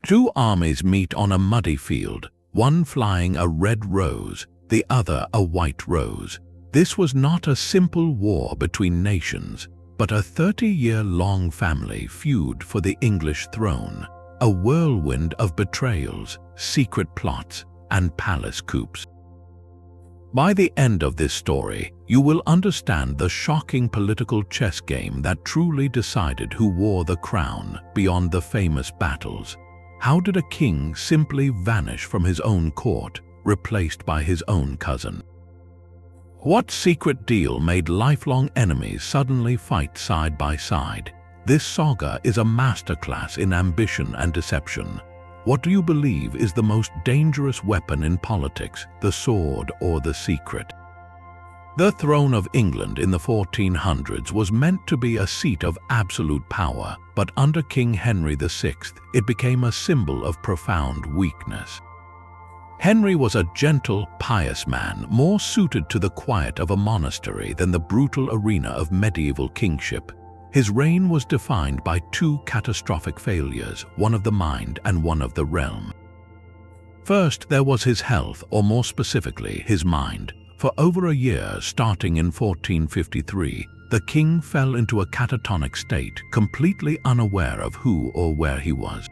Two armies meet on a muddy field, one flying a red rose, the other a white rose. This was not a simple war between nations, but a 30-year-long family feud for the English throne, a whirlwind of betrayals, secret plots, and palace coups. By the end of this story, you will understand the shocking political chess game that truly decided who wore the crown beyond the famous battles. How did a king simply vanish from his own court, replaced by his own cousin? What secret deal made lifelong enemies suddenly fight side by side? This saga is a masterclass in ambition and deception. What do you believe is the most dangerous weapon in politics, the sword or the secret? The throne of England in the 1400s was meant to be a seat of absolute power, but under King Henry VI, it became a symbol of profound weakness. Henry was a gentle, pious man, more suited to the quiet of a monastery than the brutal arena of medieval kingship. His reign was defined by two catastrophic failures, one of the mind and one of the realm. First, there was his health, or more specifically, his mind. For over a year, starting in 1453, the king fell into a catatonic state, completely unaware of who or where he was.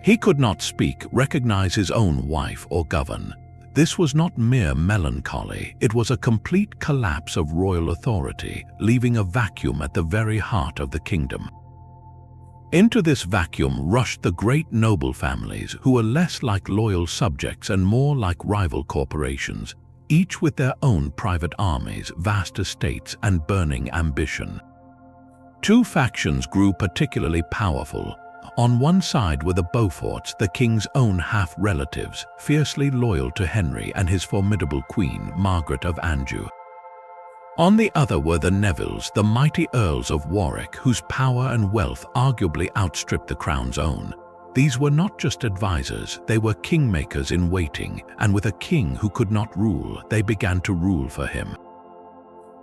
He could not speak, recognize his own wife, or govern. This was not mere melancholy, it was a complete collapse of royal authority, leaving a vacuum at the very heart of the kingdom. Into this vacuum rushed the great noble families, who were less like loyal subjects and more like rival corporations, each with their own private armies, vast estates, and burning ambition. Two factions grew particularly powerful. On one side were the Beauforts, the king's own half-relatives, fiercely loyal to Henry and his formidable queen, Margaret of Anjou. On the other were the Nevilles, the mighty Earls of Warwick, whose power and wealth arguably outstripped the crown's own. These were not just advisors, they were kingmakers in waiting, and with a king who could not rule, they began to rule for him.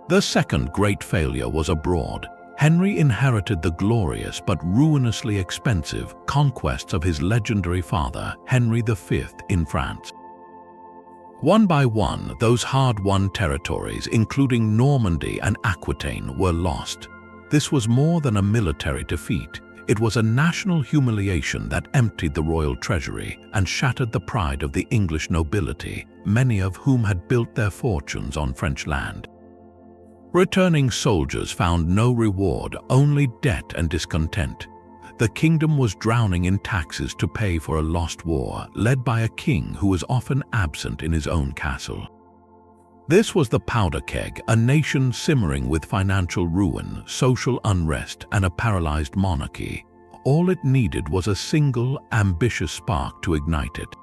The second great failure was abroad. Henry inherited the glorious but ruinously expensive conquests of his legendary father, Henry V, in France. One by one, those hard-won territories, including Normandy and Aquitaine, were lost. This was more than a military defeat. It was a national humiliation that emptied the royal treasury and shattered the pride of the English nobility, many of whom had built their fortunes on French land. Returning soldiers found no reward, only debt and discontent. The kingdom was drowning in taxes to pay for a lost war, led by a king who was often absent in his own castle. This was the powder keg, a nation simmering with financial ruin, social unrest, and a paralyzed monarchy. All it needed was a single, ambitious spark to ignite it.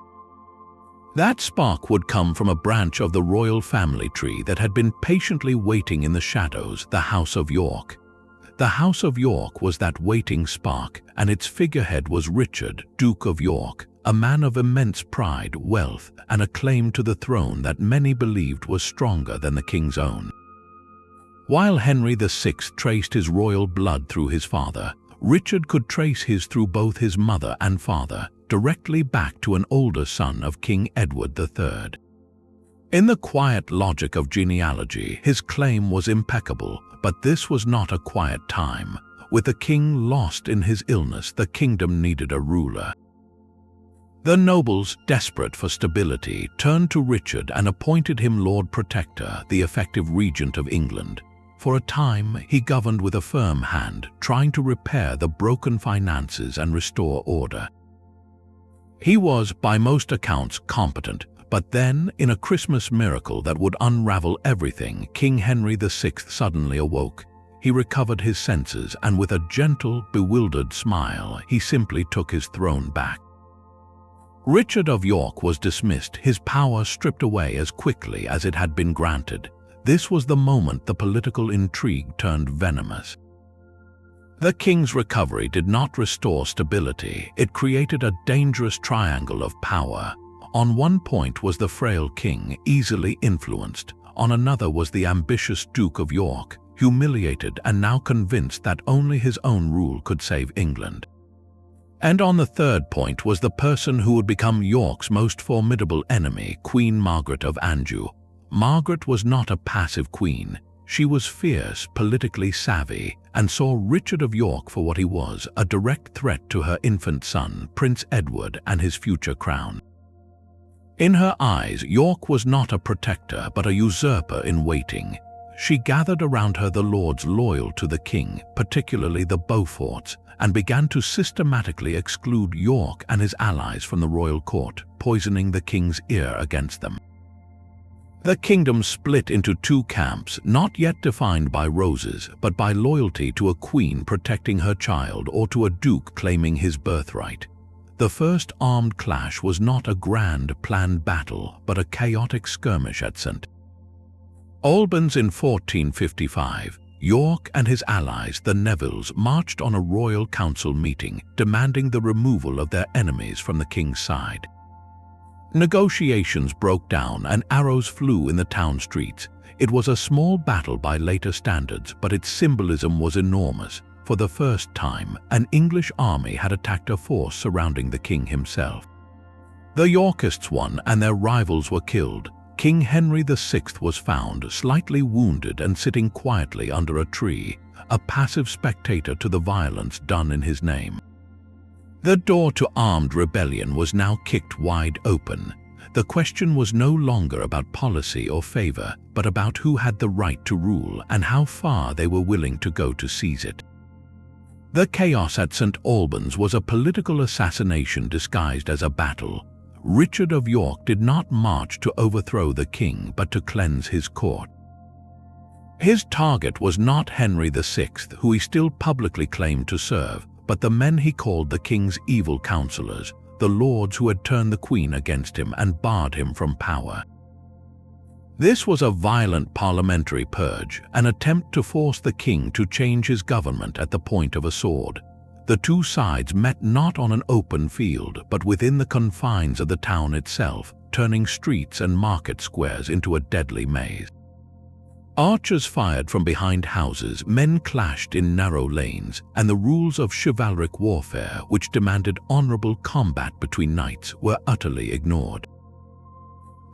That spark would come from a branch of the royal family tree that had been patiently waiting in the shadows, the House of York. The House of York was that waiting spark, and its figurehead was Richard, Duke of York, a man of immense pride, wealth, and a claim to the throne that many believed was stronger than the king's own. While Henry VI traced his royal blood through his father, Richard could trace his through both his mother and father, directly back to an older son of King Edward III. In the quiet logic of genealogy, his claim was impeccable, but this was not a quiet time. With the king lost in his illness, the kingdom needed a ruler. The nobles, desperate for stability, turned to Richard and appointed him Lord Protector, the effective regent of England. For a time, he governed with a firm hand, trying to repair the broken finances and restore order. He was, by most accounts, competent, but then, in a Christmas miracle that would unravel everything, King Henry VI suddenly awoke. He recovered his senses, and with a gentle, bewildered smile, he simply took his throne back. Richard of York was dismissed, his power stripped away as quickly as it had been granted. This was the moment the political intrigue turned venomous. The king's recovery did not restore stability, it created a dangerous triangle of power. On one point was the frail king, easily influenced. On another was the ambitious Duke of York, humiliated and now convinced that only his own rule could save England. And on the third point was the person who would become York's most formidable enemy, Queen Margaret of Anjou. Margaret was not a passive queen. She was fierce, politically savvy, and saw Richard of York for what he was, a direct threat to her infant son, Prince Edward, and his future crown. In her eyes, York was not a protector, but a usurper in waiting. She gathered around her the lords loyal to the king, particularly the Beauforts, and began to systematically exclude York and his allies from the royal court, poisoning the king's ear against them. The kingdom split into two camps, not yet defined by roses, but by loyalty to a queen protecting her child or to a duke claiming his birthright. The first armed clash was not a grand, planned battle, but a chaotic skirmish at St. Albans in 1455. York and his allies, the Nevilles, marched on a royal council meeting, demanding the removal of their enemies from the king's side. Negotiations broke down and arrows flew in the town streets. It was a small battle by later standards, but its symbolism was enormous. For the first time, an English army had attacked a force surrounding the king himself. The Yorkists won and their rivals were killed. King Henry VI was found, slightly wounded and sitting quietly under a tree, a passive spectator to the violence done in his name. The door to armed rebellion was now kicked wide open. The question was no longer about policy or favor, but about who had the right to rule and how far they were willing to go to seize it. The chaos at St. Albans was a political assassination disguised as a battle. Richard of York did not march to overthrow the king, but to cleanse his court. His target was not Henry VI, who he still publicly claimed to serve, but the men he called the king's evil counselors, the lords who had turned the queen against him and barred him from power. This was a violent parliamentary purge, an attempt to force the king to change his government at the point of a sword. The two sides met not on an open field, but within the confines of the town itself, turning streets and market squares into a deadly maze. Archers fired from behind houses, men clashed in narrow lanes, and the rules of chivalric warfare, which demanded honorable combat between knights, were utterly ignored.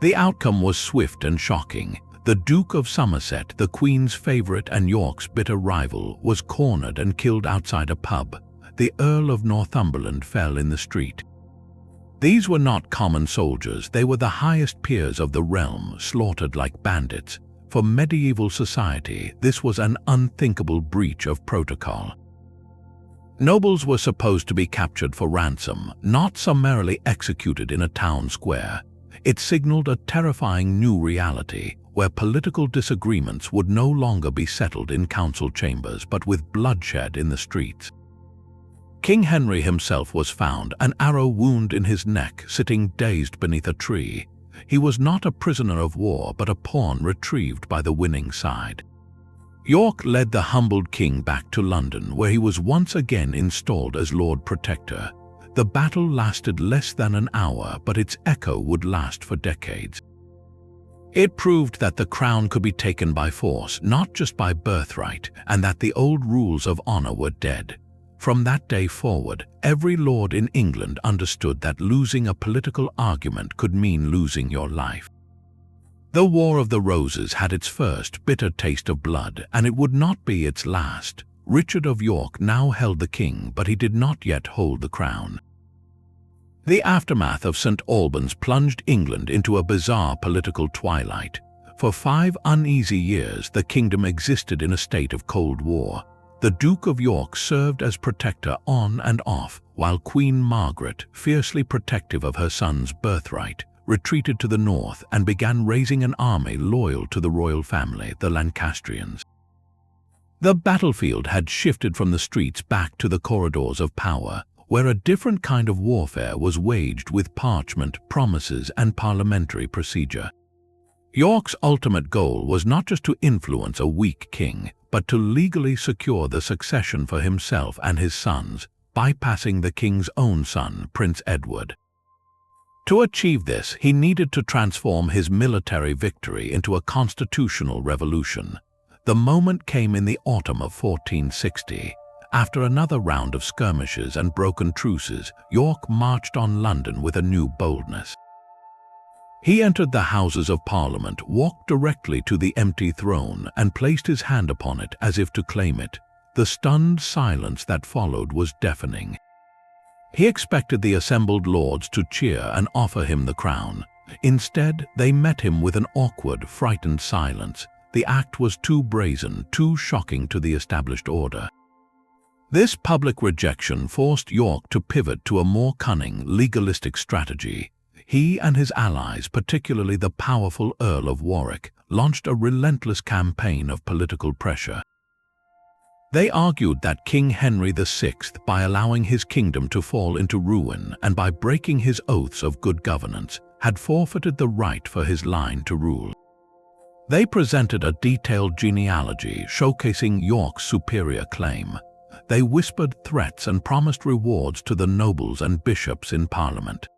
The outcome was swift and shocking. The Duke of Somerset, the Queen's favorite and York's bitter rival, was cornered and killed outside a pub. The Earl of Northumberland fell in the street. These were not common soldiers, they were the highest peers of the realm, slaughtered like bandits. For medieval society, this was an unthinkable breach of protocol. Nobles were supposed to be captured for ransom, not summarily executed in a town square. It signaled a terrifying new reality, where political disagreements would no longer be settled in council chambers, but with bloodshed in the streets. King Henry himself was found, an arrow wound in his neck, sitting dazed beneath a tree. He was not a prisoner of war, but a pawn retrieved by the winning side. York led the humbled king back to London, where he was once again installed as Lord Protector. The battle lasted less than an hour, but its echo would last for decades. It proved that the crown could be taken by force, not just by birthright, and that the old rules of honor were dead. From that day forward, every lord in England understood that losing a political argument could mean losing your life. The War of the Roses had its first bitter taste of blood, and it would not be its last. Richard of York now held the king, but he did not yet hold the crown. The aftermath of St. Albans plunged England into a bizarre political twilight. For 5 uneasy years, the kingdom existed in a state of Cold War. The Duke of York served as protector on and off, while Queen Margaret, fiercely protective of her son's birthright, retreated to the north and began raising an army loyal to the royal family, the Lancastrians. The battlefield had shifted from the streets back to the corridors of power, where a different kind of warfare was waged with parchment, promises, and parliamentary procedure. York's ultimate goal was not just to influence a weak king, but to legally secure the succession for himself and his sons, bypassing the king's own son, Prince Edward. To achieve this, he needed to transform his military victory into a constitutional revolution. The moment came in the autumn of 1460. After another round of skirmishes and broken truces, York marched on London with a new boldness. He entered the Houses of Parliament, walked directly to the empty throne, and placed his hand upon it as if to claim it. The stunned silence that followed was deafening. He expected the assembled lords to cheer and offer him the crown. Instead, they met him with an awkward, frightened silence. The act was too brazen, too shocking to the established order. This public rejection forced York to pivot to a more cunning, legalistic strategy. He and his allies, particularly the powerful Earl of Warwick, launched a relentless campaign of political pressure. They argued that King Henry VI, by allowing his kingdom to fall into ruin and by breaking his oaths of good governance, had forfeited the right for his line to rule. They presented a detailed genealogy showcasing York's superior claim. They whispered threats and promised rewards to the nobles and bishops in Parliament.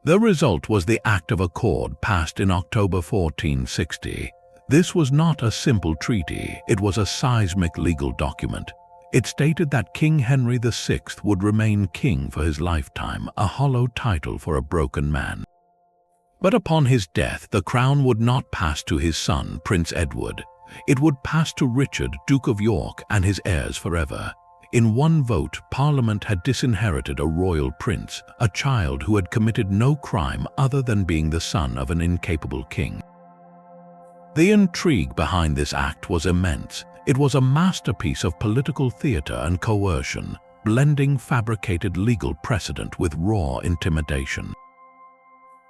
The result was the Act of Accord passed in October 1460. This was not a simple treaty, it was a seismic legal document. It stated that King Henry VI would remain king for his lifetime, a hollow title for a broken man. But upon his death, the crown would not pass to his son, Prince Edward. It would pass to Richard, Duke of York, and his heirs forever. In one vote, Parliament had disinherited a royal prince, a child who had committed no crime other than being the son of an incapable king. The intrigue behind this act was immense. It was a masterpiece of political theater and coercion, blending fabricated legal precedent with raw intimidation.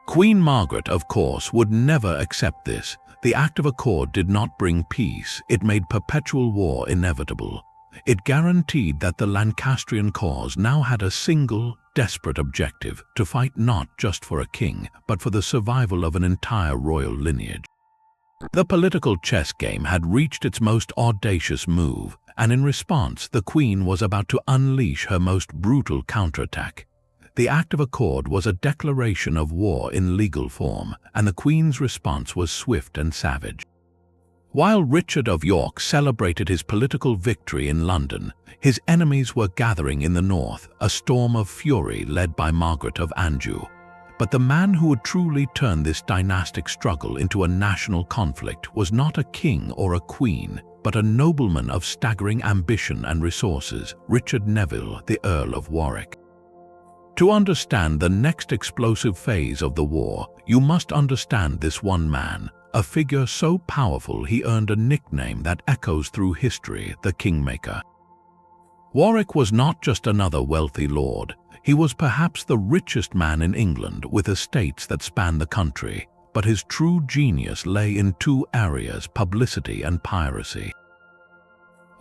Queen Margaret, of course, would never accept this. The Act of Accord did not bring peace, it made perpetual war inevitable. It guaranteed that the Lancastrian cause now had a single, desperate objective: to fight not just for a king, but for the survival of an entire royal lineage. The political chess game had reached its most audacious move, and in response, the Queen was about to unleash her most brutal counterattack. The Act of Accord was a declaration of war in legal form, and the Queen's response was swift and savage. While Richard of York celebrated his political victory in London, his enemies were gathering in the north, a storm of fury led by Margaret of Anjou. But the man who would truly turn this dynastic struggle into a national conflict was not a king or a queen, but a nobleman of staggering ambition and resources, Richard Neville, the Earl of Warwick. To understand the next explosive phase of the war, you must understand this one man, a figure so powerful he earned a nickname that echoes through history, the Kingmaker. Warwick was not just another wealthy lord. He was perhaps the richest man in England, with estates that spanned the country, but his true genius lay in two areas: publicity and piracy.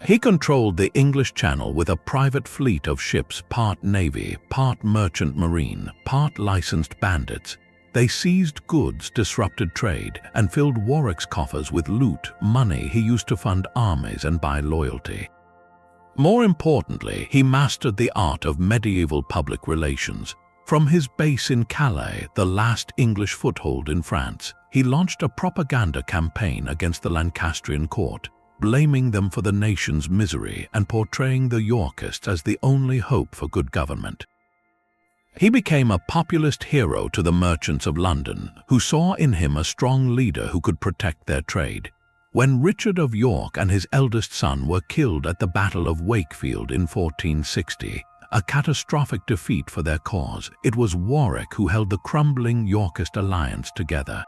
He controlled the English Channel with a private fleet of ships, part navy, part merchant marine, part licensed bandits. They seized goods, disrupted trade, and filled Warwick's coffers with loot, money he used to fund armies and buy loyalty. More importantly, he mastered the art of medieval public relations. From his base in Calais, the last English foothold in France, he launched a propaganda campaign against the Lancastrian court, blaming them for the nation's misery and portraying the Yorkists as the only hope for good government. He became a populist hero to the merchants of London, who saw in him a strong leader who could protect their trade. When Richard of York and his eldest son were killed at the Battle of Wakefield in 1460, a catastrophic defeat for their cause, it was Warwick who held the crumbling Yorkist alliance together.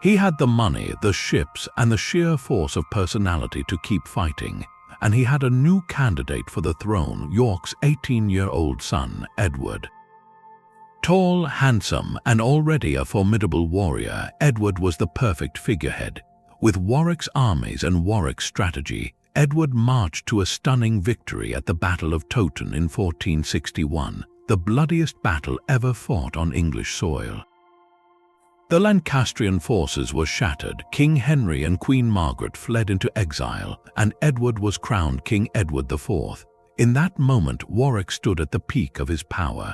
He had the money, the ships, and the sheer force of personality to keep fighting, and he had a new candidate for the throne, York's 18-year-old son, Edward. Tall, handsome, and already a formidable warrior, Edward was the perfect figurehead. With Warwick's armies and Warwick's strategy, Edward marched to a stunning victory at the Battle of Towton in 1461, the bloodiest battle ever fought on English soil. The Lancastrian forces were shattered, King Henry and Queen Margaret fled into exile, and Edward was crowned King Edward IV. In that moment, Warwick stood at the peak of his power.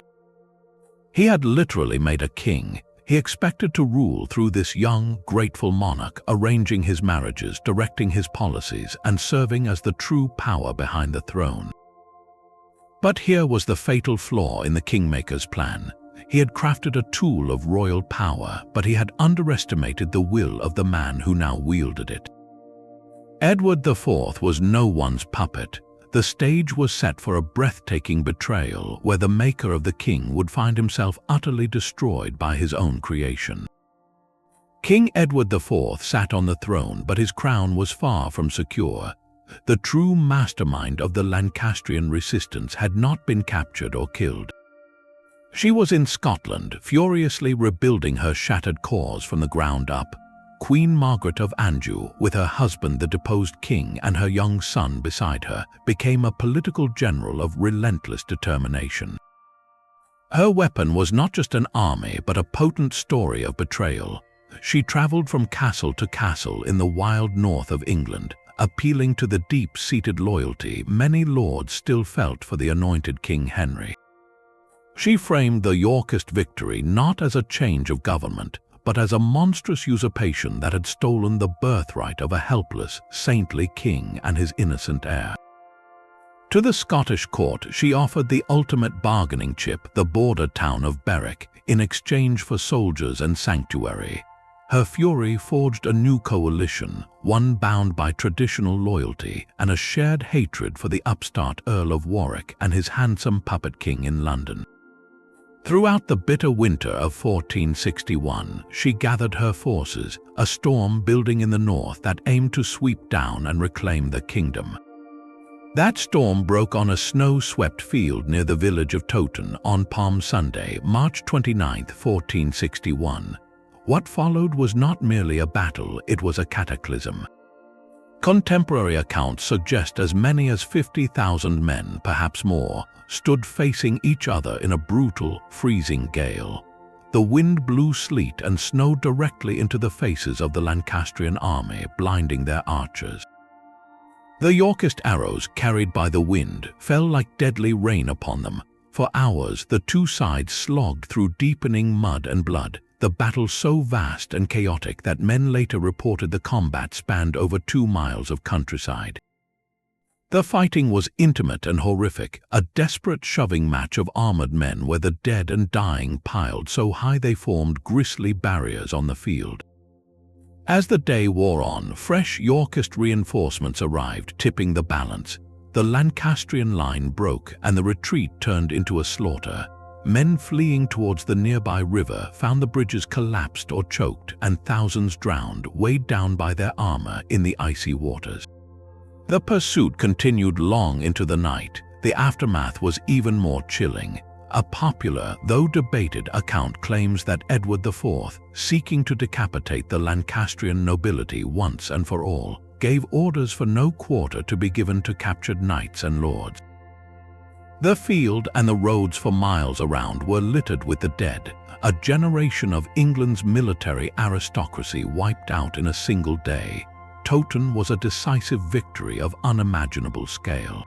He had literally made a king. He expected to rule through this young, grateful monarch, arranging his marriages, directing his policies, and serving as the true power behind the throne. But here was the fatal flaw in the Kingmaker's plan. He had crafted a tool of royal power, but he had underestimated the will of the man who now wielded it. Edward IV was no one's puppet. The stage was set for a breathtaking betrayal where the maker of the king would find himself utterly destroyed by his own creation. King Edward IV sat on the throne, but his crown was far from secure. The true mastermind of the Lancastrian resistance had not been captured or killed. She was in Scotland, furiously rebuilding her shattered cause from the ground up. Queen Margaret of Anjou, with her husband the deposed king and her young son beside her, became a political general of relentless determination. Her weapon was not just an army, but a potent story of betrayal. She traveled from castle to castle in the wild north of England, appealing to the deep-seated loyalty many lords still felt for the anointed King Henry. She framed the Yorkist victory not as a change of government, but as a monstrous usurpation that had stolen the birthright of a helpless, saintly king and his innocent heir. To the Scottish court, she offered the ultimate bargaining chip, the border town of Berwick, in exchange for soldiers and sanctuary. Her fury forged a new coalition, one bound by traditional loyalty and a shared hatred for the upstart Earl of Warwick and his handsome puppet king in London. Throughout the bitter winter of 1461, she gathered her forces, a storm building in the north that aimed to sweep down and reclaim the kingdom. That storm broke on a snow-swept field near the village of Towton on Palm Sunday, March 29, 1461. What followed was not merely a battle, it was a cataclysm. Contemporary accounts suggest as many as 50,000 men, perhaps more, stood facing each other in a brutal, freezing gale. The wind blew sleet and snow directly into the faces of the Lancastrian army, blinding their archers. The Yorkist arrows, carried by the wind, fell like deadly rain upon them. For hours, the two sides slogged through deepening mud and blood, the battle so vast and chaotic that men later reported the combat spanned over 2 miles of countryside. The fighting was intimate and horrific, a desperate shoving match of armored men where the dead and dying piled so high they formed grisly barriers on the field. As the day wore on, fresh Yorkist reinforcements arrived, tipping the balance. The Lancastrian line broke and the retreat turned into a slaughter. Men fleeing towards the nearby river found the bridges collapsed or choked, and thousands drowned, weighed down by their armor in the icy waters. The pursuit continued long into the night. The aftermath was even more chilling. A popular, though debated, account claims that Edward IV, seeking to decapitate the Lancastrian nobility once and for all, gave orders for no quarter to be given to captured knights and lords. The field and the roads for miles around were littered with the dead, a generation of England's military aristocracy wiped out in a single day. Towton was a decisive victory of unimaginable scale.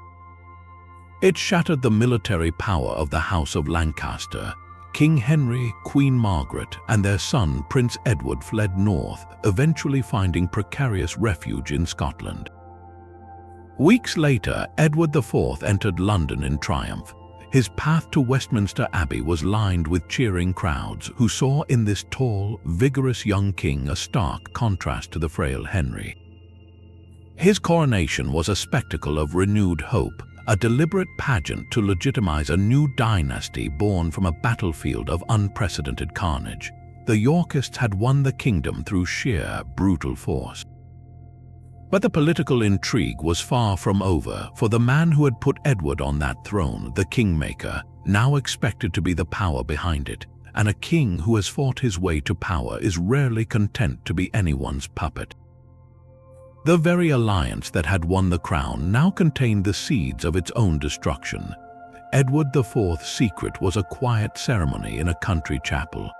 It shattered the military power of the House of Lancaster. King Henry, Queen Margaret, and their son Prince Edward fled north, eventually finding precarious refuge in Scotland. Weeks later, Edward IV entered London in triumph. His path to Westminster Abbey was lined with cheering crowds who saw in this tall, vigorous young king a stark contrast to the frail Henry. His coronation was a spectacle of renewed hope, a deliberate pageant to legitimize a new dynasty born from a battlefield of unprecedented carnage. The Yorkists had won the kingdom through sheer, brutal force. But the political intrigue was far from over, for the man who had put Edward on that throne, the Kingmaker, now expected to be the power behind it, and a king who has fought his way to power is rarely content to be anyone's puppet. The very alliance that had won the crown now contained the seeds of its own destruction. Edward IV's secret was a quiet ceremony in a country chapel.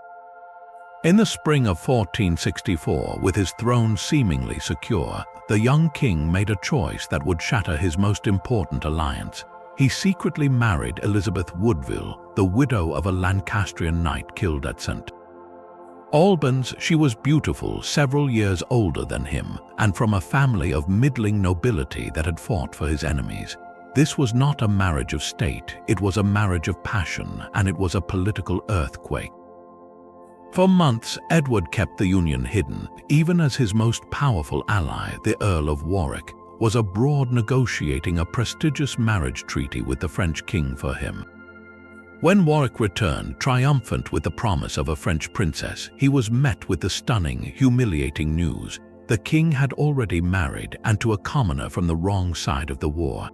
In the spring of 1464, with his throne seemingly secure, the young king made a choice that would shatter his most important alliance. He secretly married Elizabeth Woodville, the widow of a Lancastrian knight killed at St. Albans, she was beautiful, several years older than him, and from a family of middling nobility that had fought for his enemies. This was not a marriage of state, it was a marriage of passion, and it was a political earthquake. For months, Edward kept the union hidden, even as his most powerful ally, the Earl of Warwick, was abroad negotiating a prestigious marriage treaty with the French king for him. When Warwick returned, triumphant with the promise of a French princess, he was met with the stunning, humiliating news. The king had already married, and to a commoner from the wrong side of the war.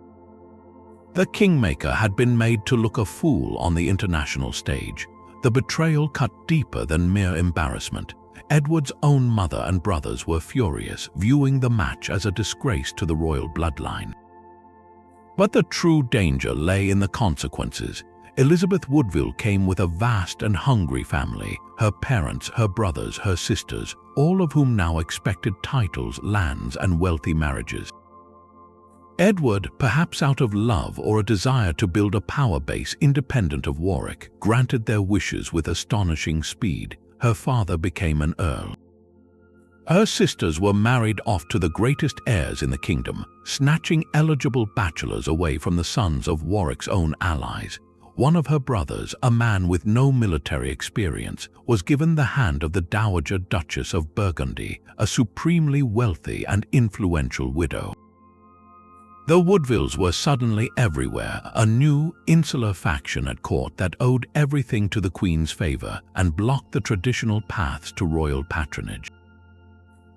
The Kingmaker had been made to look a fool on the international stage. The betrayal cut deeper than mere embarrassment. Edward's own mother and brothers were furious, viewing the match as a disgrace to the royal bloodline. But the true danger lay in the consequences. Elizabeth Woodville came with a vast and hungry family, her parents, her brothers, her sisters, all of whom now expected titles, lands, and wealthy marriages. Edward, perhaps out of love or a desire to build a power base independent of Warwick, granted their wishes with astonishing speed. Her father became an earl. Her sisters were married off to the greatest heirs in the kingdom, snatching eligible bachelors away from the sons of Warwick's own allies. One of her brothers, a man with no military experience, was given the hand of the Dowager Duchess of Burgundy, a supremely wealthy and influential widow. The Woodvilles were suddenly everywhere, a new, insular faction at court that owed everything to the Queen's favor and blocked the traditional paths to royal patronage.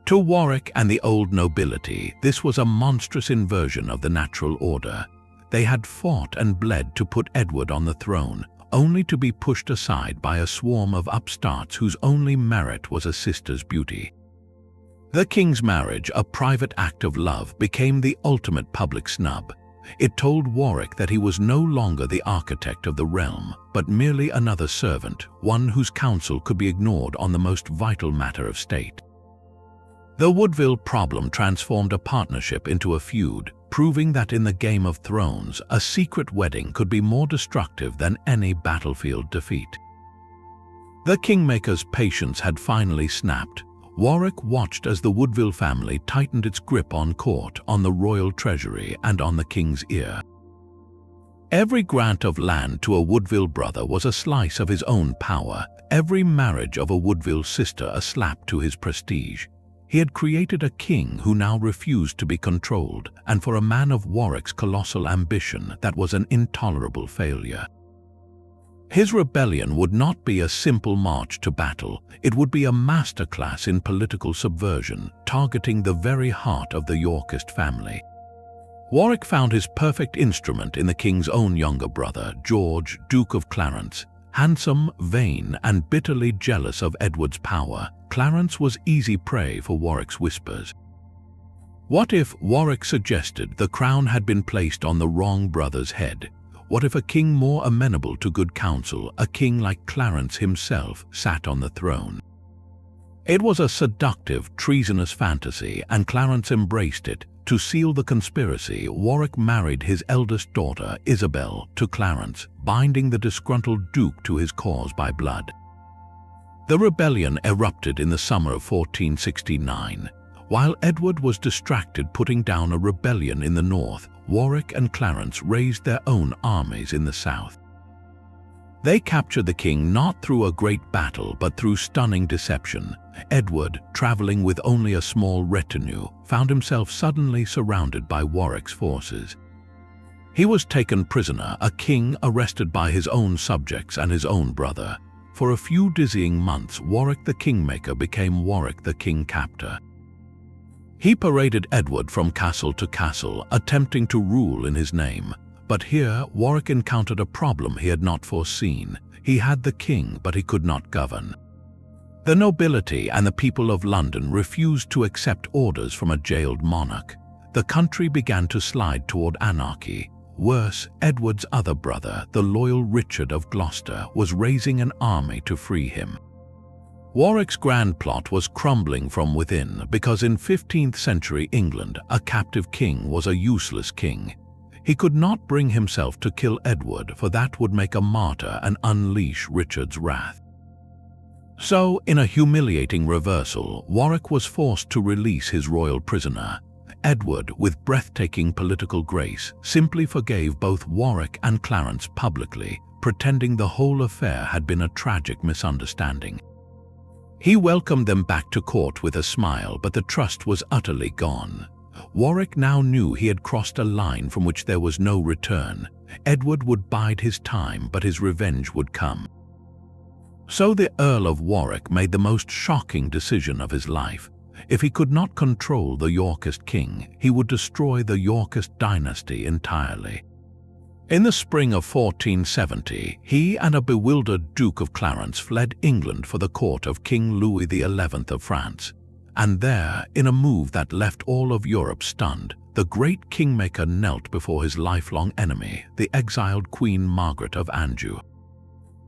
To Warwick and the old nobility, this was a monstrous inversion of the natural order. They had fought and bled to put Edward on the throne, only to be pushed aside by a swarm of upstarts whose only merit was a sister's beauty. The king's marriage, a private act of love, became the ultimate public snub. It told Warwick that he was no longer the architect of the realm, but merely another servant, one whose counsel could be ignored on the most vital matter of state. The Woodville problem transformed a partnership into a feud, proving that in the Game of Thrones, a secret wedding could be more destructive than any battlefield defeat. The Kingmaker's patience had finally snapped. Warwick watched as the Woodville family tightened its grip on court, on the royal treasury, and on the king's ear. Every grant of land to a Woodville brother was a slice of his own power, every marriage of a Woodville sister a slap to his prestige. He had created a king who now refused to be controlled, and for a man of Warwick's colossal ambition, that was an intolerable failure. His rebellion would not be a simple march to battle, it would be a masterclass in political subversion, targeting the very heart of the Yorkist family. Warwick found his perfect instrument in the king's own younger brother, George, Duke of Clarence. Handsome, vain, and bitterly jealous of Edward's power, Clarence was easy prey for Warwick's whispers. What if, Warwick suggested, the crown had been placed on the wrong brother's head? What if a king more amenable to good counsel, a king like Clarence himself, sat on the throne? It was a seductive, treasonous fantasy, and Clarence embraced it. To seal the conspiracy, Warwick married his eldest daughter, Isabel, to Clarence, binding the disgruntled duke to his cause by blood. The rebellion erupted in the summer of 1469. While Edward was distracted putting down a rebellion in the north, Warwick and Clarence raised their own armies in the south. They captured the king not through a great battle but through stunning deception. Edward, traveling with only a small retinue, found himself suddenly surrounded by Warwick's forces. He was taken prisoner, a king arrested by his own subjects and his own brother. For a few dizzying months, Warwick the Kingmaker became Warwick the King-Captor. He paraded Edward from castle to castle, attempting to rule in his name. But here, Warwick encountered a problem he had not foreseen. He had the king, but he could not govern. The nobility and the people of London refused to accept orders from a jailed monarch. The country began to slide toward anarchy. Worse, Edward's other brother, the loyal Richard of Gloucester, was raising an army to free him. Warwick's grand plot was crumbling from within because in 15th century England, a captive king was a useless king. He could not bring himself to kill Edward, for that would make a martyr and unleash Richard's wrath. So, in a humiliating reversal, Warwick was forced to release his royal prisoner. Edward, with breathtaking political grace, simply forgave both Warwick and Clarence publicly, pretending the whole affair had been a tragic misunderstanding. He welcomed them back to court with a smile, but the trust was utterly gone. Warwick now knew he had crossed a line from which there was no return. Edward would bide his time, but his revenge would come. So the Earl of Warwick made the most shocking decision of his life. If he could not control the Yorkist king, he would destroy the Yorkist dynasty entirely. In the spring of 1470, he and a bewildered Duke of Clarence fled England for the court of King Louis XI of France. And there, in a move that left all of Europe stunned, the great Kingmaker knelt before his lifelong enemy, the exiled Queen Margaret of Anjou.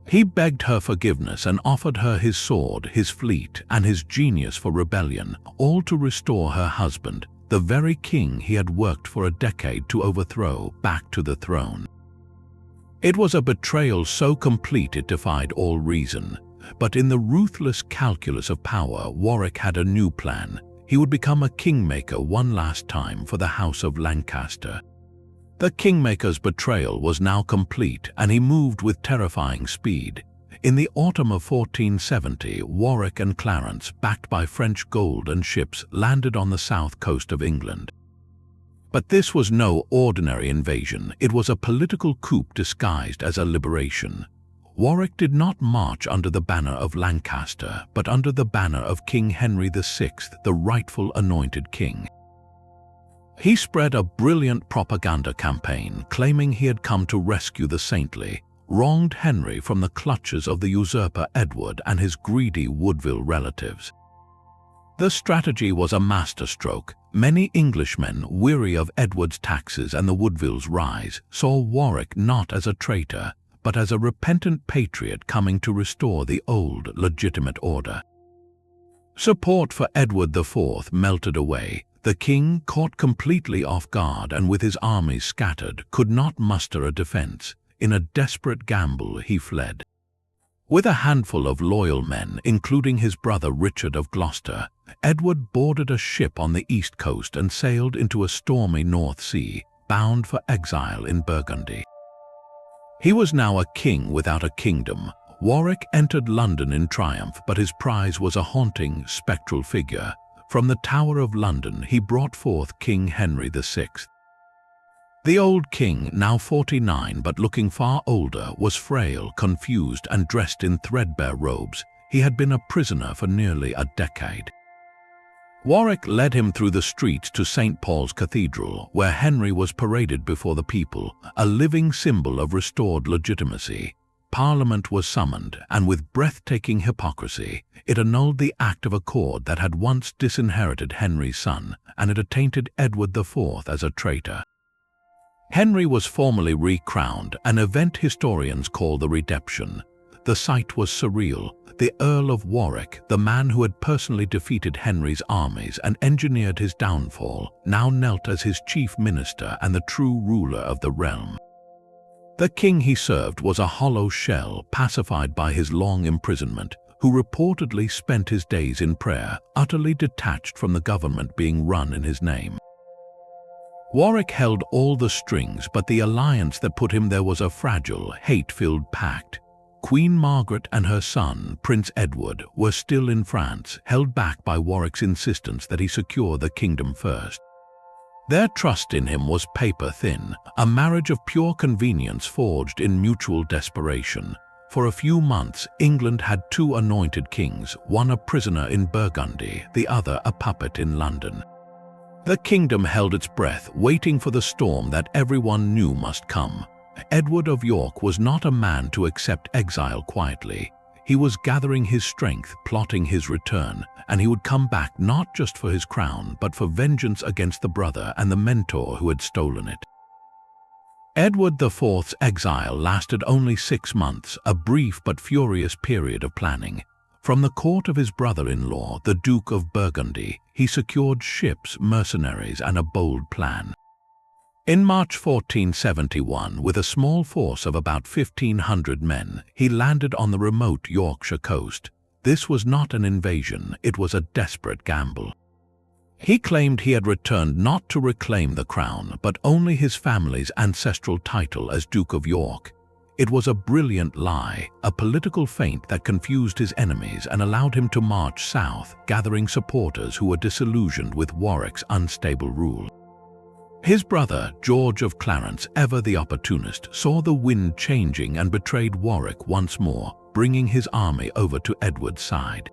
He begged her forgiveness and offered her his sword, his fleet, and his genius for rebellion, all to restore her husband, the very king he had worked for a decade to overthrow, back to the throne. It was a betrayal so complete it defied all reason. But in the ruthless calculus of power, Warwick had a new plan. He would become a kingmaker one last time for the House of Lancaster. The kingmaker's betrayal was now complete, and he moved with terrifying speed. In the autumn of 1470, Warwick and Clarence, backed by French gold and ships, landed on the south coast of England. But this was no ordinary invasion. It was a political coup disguised as a liberation. Warwick did not march under the banner of Lancaster, but under the banner of King Henry VI, the rightful anointed king. He spread a brilliant propaganda campaign, claiming he had come to rescue the saintly, wronged Henry from the clutches of the usurper Edward and his greedy Woodville relatives. The strategy was a masterstroke. Many Englishmen, weary of Edward's taxes and the Woodville's rise, saw Warwick not as a traitor, but as a repentant patriot coming to restore the old, legitimate order. Support for Edward IV melted away. The king, caught completely off guard and with his armies scattered, could not muster a defense. In a desperate gamble, he fled. With a handful of loyal men, including his brother Richard of Gloucester, Edward boarded a ship on the east coast and sailed into a stormy North Sea, bound for exile in Burgundy. He was now a king without a kingdom. Warwick entered London in triumph, but his prize was a haunting, spectral figure. From the Tower of London he brought forth King Henry VI. The old king, now 49 but looking far older, was frail, confused, and dressed in threadbare robes. He had been a prisoner for nearly a decade. Warwick led him through the streets to St. Paul's Cathedral, where Henry was paraded before the people, a living symbol of restored legitimacy. Parliament was summoned, and with breathtaking hypocrisy, it annulled the Act of Accord that had once disinherited Henry's son, and it attainted Edward IV as a traitor. Henry was formally recrowned, an event historians call the Redemption. The sight was surreal. The Earl of Warwick, the man who had personally defeated Henry's armies and engineered his downfall, now knelt as his chief minister and the true ruler of the realm. The king he served was a hollow shell, pacified by his long imprisonment, who reportedly spent his days in prayer, utterly detached from the government being run in his name. Warwick held all the strings, but the alliance that put him there was a fragile, hate-filled pact. Queen Margaret and her son, Prince Edward, were still in France, held back by Warwick's insistence that he secure the kingdom first. Their trust in him was paper-thin, a marriage of pure convenience forged in mutual desperation. For a few months, England had two anointed kings, one a prisoner in Burgundy, the other a puppet in London. The kingdom held its breath, waiting for the storm that everyone knew must come. Edward of York was not a man to accept exile quietly. He was gathering his strength, plotting his return, and he would come back not just for his crown, but for vengeance against the brother and the mentor who had stolen it. Edward IV's exile lasted only 6 months, a brief but furious period of planning. From the court of his brother-in-law, the Duke of Burgundy, he secured ships, mercenaries, and a bold plan. In March 1471, with a small force of about 1,500 men, he landed on the remote Yorkshire coast. This was not an invasion, it was a desperate gamble. He claimed he had returned not to reclaim the crown, but only his family's ancestral title as Duke of York. It was a brilliant lie, a political feint that confused his enemies and allowed him to march south, gathering supporters who were disillusioned with Warwick's unstable rule. His brother, George of Clarence, ever the opportunist, saw the wind changing and betrayed Warwick once more, bringing his army over to Edward's side.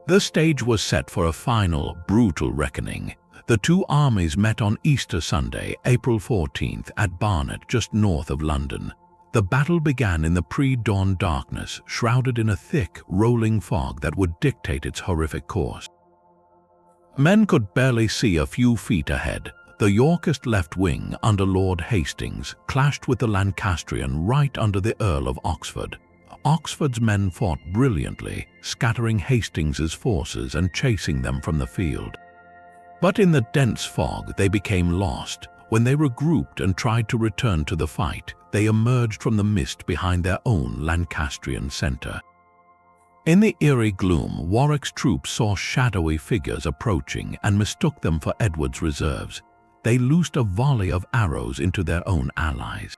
The stage was set for a final, brutal reckoning. The two armies met on Easter Sunday, April 14th, at Barnet, just north of London. The battle began in the pre-dawn darkness, shrouded in a thick, rolling fog that would dictate its horrific course. Men could barely see a few feet ahead. The Yorkist left wing, under Lord Hastings, clashed with the Lancastrian right under the Earl of Oxford. Oxford's men fought brilliantly, scattering Hastings's forces and chasing them from the field. But in the dense fog, they became lost. When they regrouped and tried to return to the fight, they emerged from the mist behind their own Lancastrian centre. In the eerie gloom, Warwick's troops saw shadowy figures approaching and mistook them for Edward's reserves. They loosed a volley of arrows into their own allies.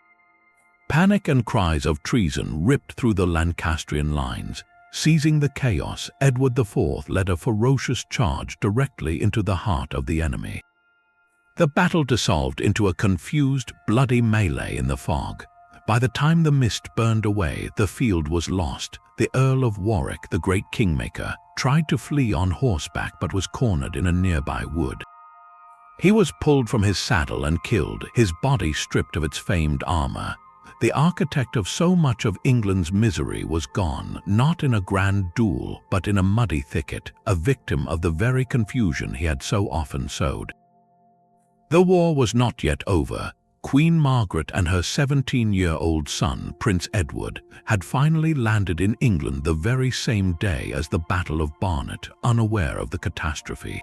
Panic and cries of treason ripped through the Lancastrian lines. Seizing the chaos, Edward IV led a ferocious charge directly into the heart of the enemy. The battle dissolved into a confused, bloody melee in the fog. By the time the mist burned away, the field was lost. The Earl of Warwick, the great Kingmaker, tried to flee on horseback but was cornered in a nearby wood. He was pulled from his saddle and killed, his body stripped of its famed armor. The architect of so much of England's misery was gone, not in a grand duel, but in a muddy thicket, a victim of the very confusion he had so often sowed. The war was not yet over. Queen Margaret and her 17-year-old son, Prince Edward, had finally landed in England the very same day as the Battle of Barnet, unaware of the catastrophe.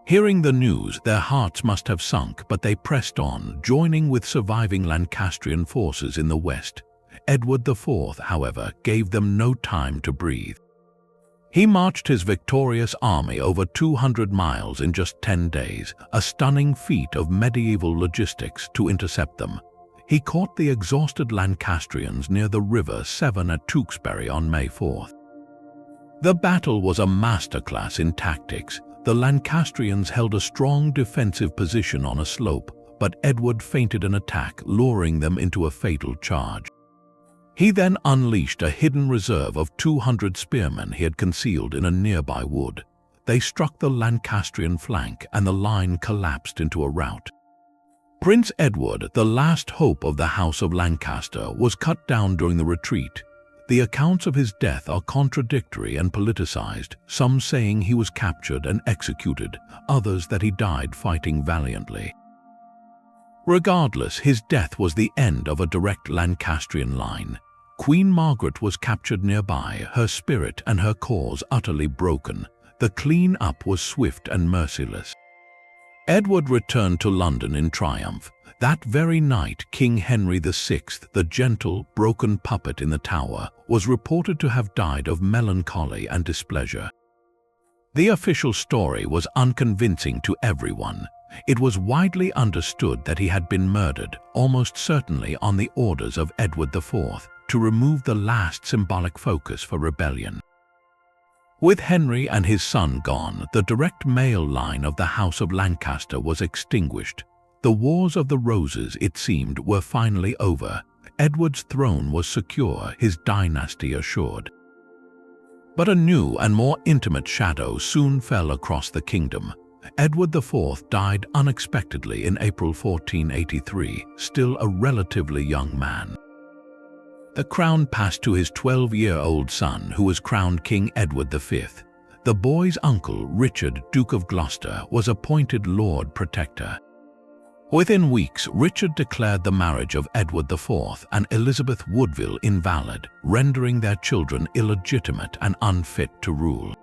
Hearing the news, their hearts must have sunk, but they pressed on, joining with surviving Lancastrian forces in the west. Edward IV, however, gave them no time to breathe. He marched his victorious army over 200 miles in just 10 days, a stunning feat of medieval logistics to intercept them. He caught the exhausted Lancastrians near the River Severn at Tewkesbury on May 4th. The battle was a masterclass in tactics. The Lancastrians held a strong defensive position on a slope, but Edward feinted an attack, luring them into a fatal charge. He then unleashed a hidden reserve of 200 spearmen he had concealed in a nearby wood. They struck the Lancastrian flank and the line collapsed into a rout. Prince Edward, the last hope of the House of Lancaster, was cut down during the retreat. The accounts of his death are contradictory and politicized, some saying he was captured and executed, others that he died fighting valiantly. Regardless, his death was the end of a direct Lancastrian line. Queen Margaret was captured nearby, her spirit and her cause utterly broken. The clean-up was swift and merciless. Edward returned to London in triumph. That very night, King Henry VI, the gentle, broken puppet in the Tower, was reported to have died of melancholy and displeasure. The official story was unconvincing to everyone. It was widely understood that he had been murdered, almost certainly on the orders of Edward IV, to remove the last symbolic focus for rebellion. With Henry and his son gone, the direct male line of the House of Lancaster was extinguished. The Wars of the Roses, it seemed, were finally over. Edward's throne was secure, his dynasty assured. But a new and more intimate shadow soon fell across the kingdom. Edward IV died unexpectedly in April 1483, still a relatively young man. The crown passed to his 12-year-old son, who was crowned King Edward V. The boy's uncle, Richard, Duke of Gloucester, was appointed Lord Protector. Within weeks, Richard declared the marriage of Edward IV and Elizabeth Woodville invalid, rendering their children illegitimate and unfit to rule.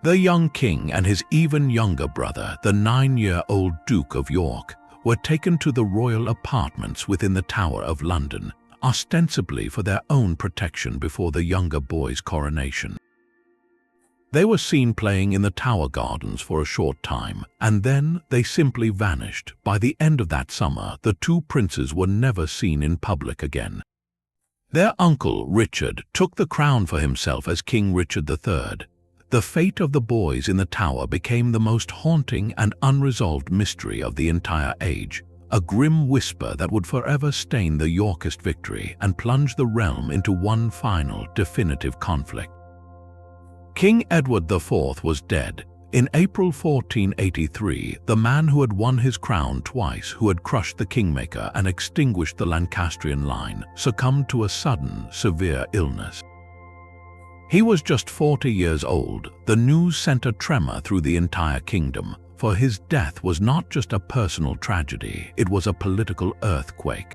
The young king and his even younger brother, the 9-year-old Duke of York, were taken to the royal apartments within the Tower of London. ostensibly for their own protection before the younger boy's coronation. They were seen playing in the Tower Gardens for a short time, and then they simply vanished. By the end of that summer, the two princes were never seen in public again. Their uncle, Richard, took the crown for himself as King Richard III. The fate of the boys in the tower became the most haunting and unresolved mystery of the entire age, a grim whisper that would forever stain the Yorkist victory and plunge the realm into one final, definitive conflict. King Edward IV was dead. In April 1483, the man who had won his crown twice, who had crushed the Kingmaker and extinguished the Lancastrian line, succumbed to a sudden, severe illness. He was just 40 years old. The news sent a tremor through the entire kingdom, for his death was not just a personal tragedy, it was a political earthquake.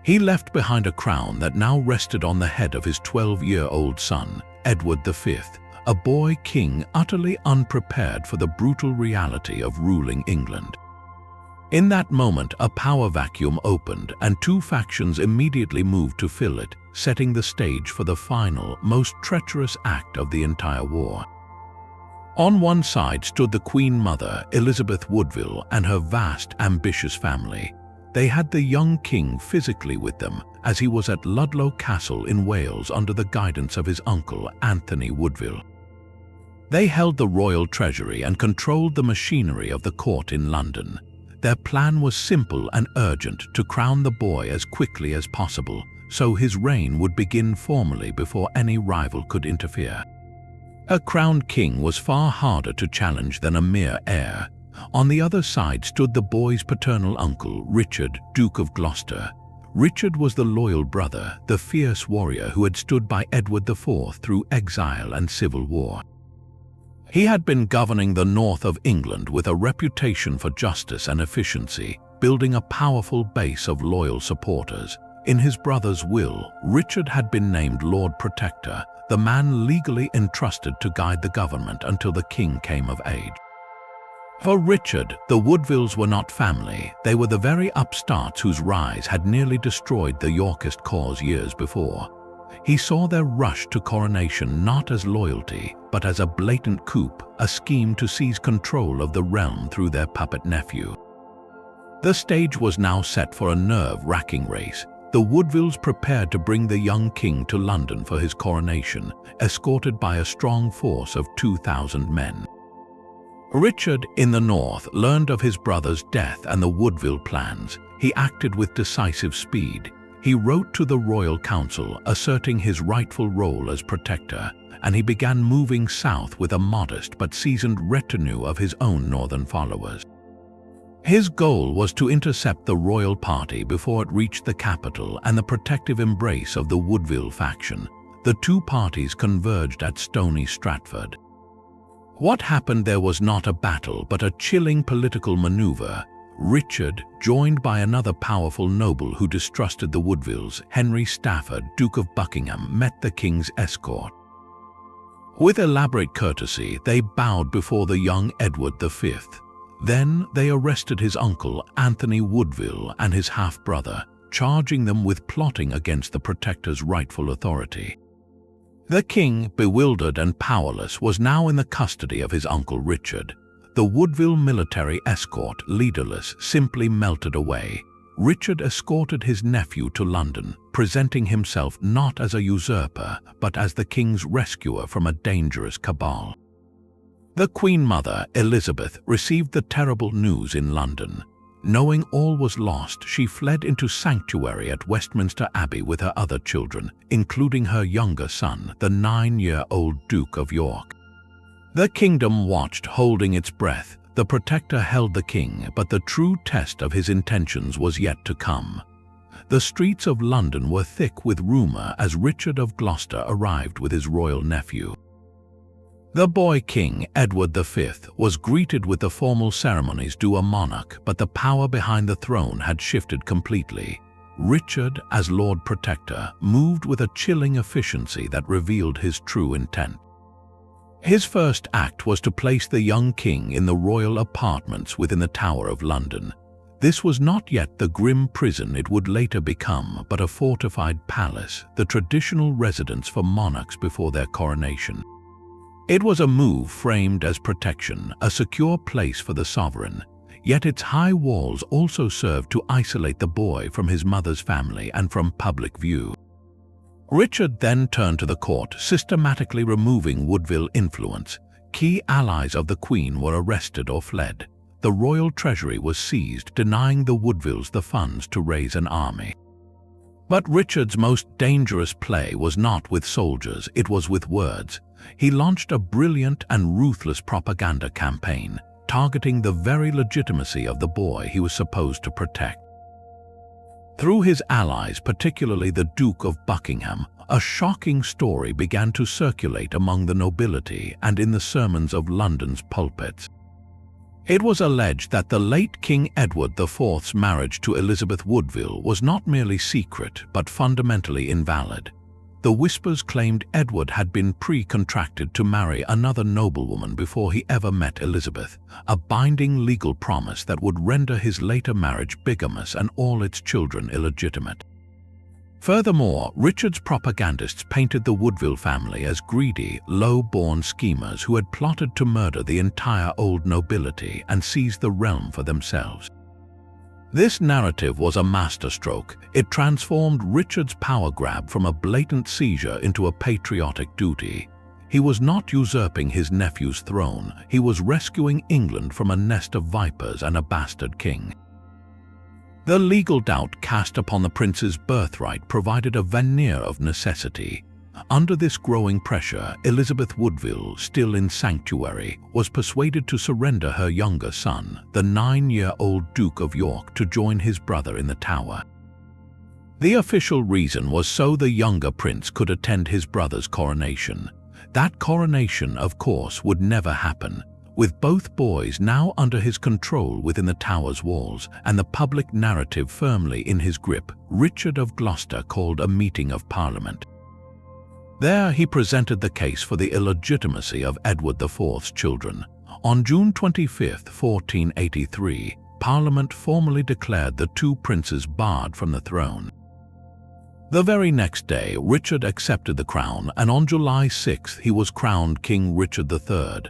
He left behind a crown that now rested on the head of his 12-year-old son, Edward V, a boy king utterly unprepared for the brutal reality of ruling England. In that moment, a power vacuum opened, and two factions immediately moved to fill it, setting the stage for the final, most treacherous act of the entire war. On one side stood the Queen Mother, Elizabeth Woodville, and her vast, ambitious family. They had the young king physically with them, as he was at Ludlow Castle in Wales under the guidance of his uncle, Anthony Woodville. They held the royal treasury and controlled the machinery of the court in London. Their plan was simple and urgent: to crown the boy as quickly as possible, so his reign would begin formally before any rival could interfere. A crowned king was far harder to challenge than a mere heir. On the other side stood the boy's paternal uncle, Richard, Duke of Gloucester. Richard was the loyal brother, the fierce warrior who had stood by Edward IV through exile and civil war. He had been governing the north of England with a reputation for justice and efficiency, building a powerful base of loyal supporters. In his brother's will, Richard had been named Lord Protector, the man legally entrusted to guide the government until the king came of age. For Richard, the Woodvilles were not family. They were the very upstarts whose rise had nearly destroyed the Yorkist cause years before. He saw their rush to coronation not as loyalty, but as a blatant coup, a scheme to seize control of the realm through their puppet nephew. The stage was now set for a nerve-wracking race. The Woodvilles prepared to bring the young king to London for his coronation, escorted by a strong force of 2,000 men. Richard, in the north, learned of his brother's death and the Woodville plans. He acted with decisive speed. He wrote to the royal council, asserting his rightful role as protector, and he began moving south with a modest but seasoned retinue of his own northern followers. His goal was to intercept the royal party before it reached the capital and the protective embrace of the Woodville faction. The two parties converged at Stony Stratford. What happened there was not a battle, but a chilling political maneuver. Richard, joined by another powerful noble who distrusted the Woodvilles, Henry Stafford, Duke of Buckingham, met the king's escort. With elaborate courtesy, they bowed before the young Edward V. Then they arrested his uncle, Anthony Woodville, and his half-brother, charging them with plotting against the protector's rightful authority. The king, bewildered and powerless, was now in the custody of his uncle Richard. The Woodville military escort, leaderless, simply melted away. Richard escorted his nephew to London, presenting himself not as a usurper, but as the king's rescuer from a dangerous cabal. The Queen Mother, Elizabeth, received the terrible news in London. Knowing all was lost, she fled into sanctuary at Westminster Abbey with her other children, including her younger son, the 9-year-old Duke of York. The kingdom watched, holding its breath. The protector held the king, but the true test of his intentions was yet to come. The streets of London were thick with rumor as Richard of Gloucester arrived with his royal nephew. The boy king, Edward V, was greeted with the formal ceremonies due a monarch, but the power behind the throne had shifted completely. Richard, as Lord Protector, moved with a chilling efficiency that revealed his true intent. His first act was to place the young king in the royal apartments within the Tower of London. This was not yet the grim prison it would later become, but a fortified palace, the traditional residence for monarchs before their coronation. It was a move framed as protection, a secure place for the sovereign, yet its high walls also served to isolate the boy from his mother's family and from public view. Richard then turned to the court, systematically removing Woodville influence. Key allies of the Queen were arrested or fled. The royal treasury was seized, denying the Woodvilles the funds to raise an army. But Richard's most dangerous play was not with soldiers, it was with words. He launched a brilliant and ruthless propaganda campaign, targeting the very legitimacy of the boy he was supposed to protect. Through his allies, particularly the Duke of Buckingham, a shocking story began to circulate among the nobility and in the sermons of London's pulpits. It was alleged that the late King Edward IV's marriage to Elizabeth Woodville was not merely secret but fundamentally invalid. The whispers claimed Edward had been pre-contracted to marry another noblewoman before he ever met Elizabeth, a binding legal promise that would render his later marriage bigamous and all its children illegitimate. Furthermore, Richard's propagandists painted the Woodville family as greedy, low-born schemers who had plotted to murder the entire old nobility and seize the realm for themselves. This narrative was a masterstroke. It transformed Richard's power grab from a blatant seizure into a patriotic duty. He was not usurping his nephew's throne, he was rescuing England from a nest of vipers and a bastard king. The legal doubt cast upon the prince's birthright provided a veneer of necessity. Under this growing pressure, Elizabeth Woodville, still in sanctuary, was persuaded to surrender her younger son, the 9-year-old Duke of York, to join his brother in the Tower. The official reason was so the younger prince could attend his brother's coronation. That coronation, of course, would never happen. With both boys now under his control within the Tower's walls and the public narrative firmly in his grip, Richard of Gloucester called a meeting of Parliament. There he presented the case for the illegitimacy of Edward IV's children. On June 25, 1483, Parliament formally declared the two princes barred from the throne. The very next day, Richard accepted the crown, and on July 6 he was crowned King Richard III.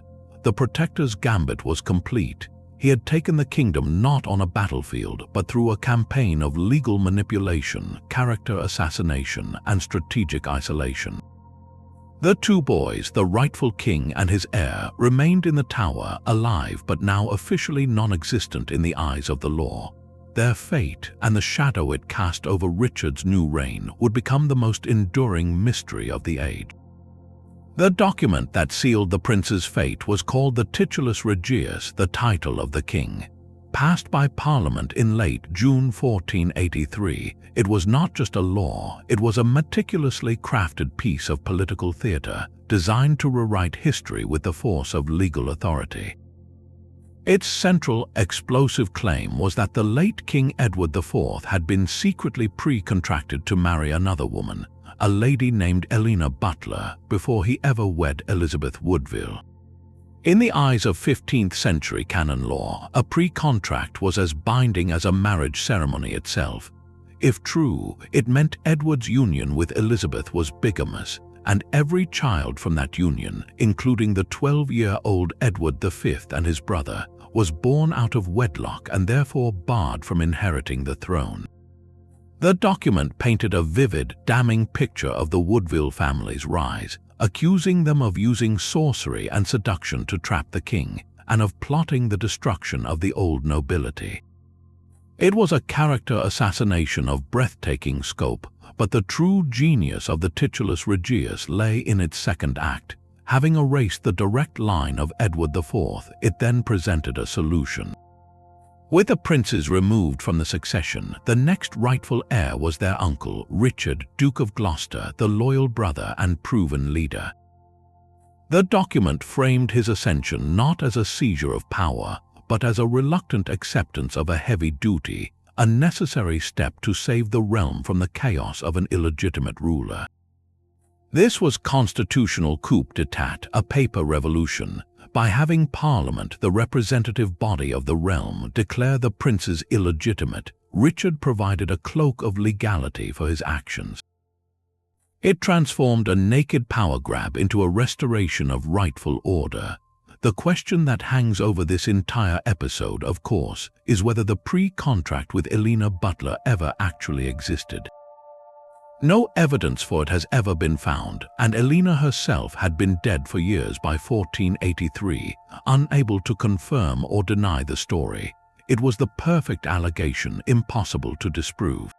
The Protector's gambit was complete. He had taken the kingdom not on a battlefield, but through a campaign of legal manipulation, character assassination, and strategic isolation. The two boys, the rightful king and his heir, remained in the Tower, alive but now officially non-existent in the eyes of the law. Their fate and the shadow it cast over Richard's new reign would become the most enduring mystery of the age. The document that sealed the prince's fate was called the Titulus Regius, the title of the king. Passed by Parliament in late June 1483, it was not just a law, it was a meticulously crafted piece of political theater designed to rewrite history with the force of legal authority. Its central, explosive claim was that the late King Edward IV had been secretly pre-contracted to marry another woman, a lady named Elena Butler, before he ever wed Elizabeth Woodville. In the eyes of 15th century canon law, a pre-contract was as binding as a marriage ceremony itself. If true, it meant Edward's union with Elizabeth was bigamous, and every child from that union, including the 12-year-old Edward V and his brother, was born out of wedlock and therefore barred from inheriting the throne. The document painted a vivid, damning picture of the Woodville family's rise, accusing them of using sorcery and seduction to trap the king, and of plotting the destruction of the old nobility. It was a character assassination of breathtaking scope, but the true genius of the Titulus Regius lay in its second act. Having erased the direct line of Edward IV, it then presented a solution. With the princes removed from the succession, the next rightful heir was their uncle, Richard, Duke of Gloucester, the loyal brother and proven leader. The document framed his ascension not as a seizure of power, but as a reluctant acceptance of a heavy duty, a necessary step to save the realm from the chaos of an illegitimate ruler. This was constitutional coup d'état, a paper revolution, By having Parliament, the representative body of the realm, declare the princes illegitimate, Richard provided a cloak of legality for his actions. It transformed a naked power grab into a restoration of rightful order. The question that hangs over this entire episode, of course, is whether the pre-contract with Elena Butler ever actually existed. No evidence for it has ever been found, and Elena herself had been dead for years by 1483, unable to confirm or deny the story. It was the perfect allegation, impossible to disprove.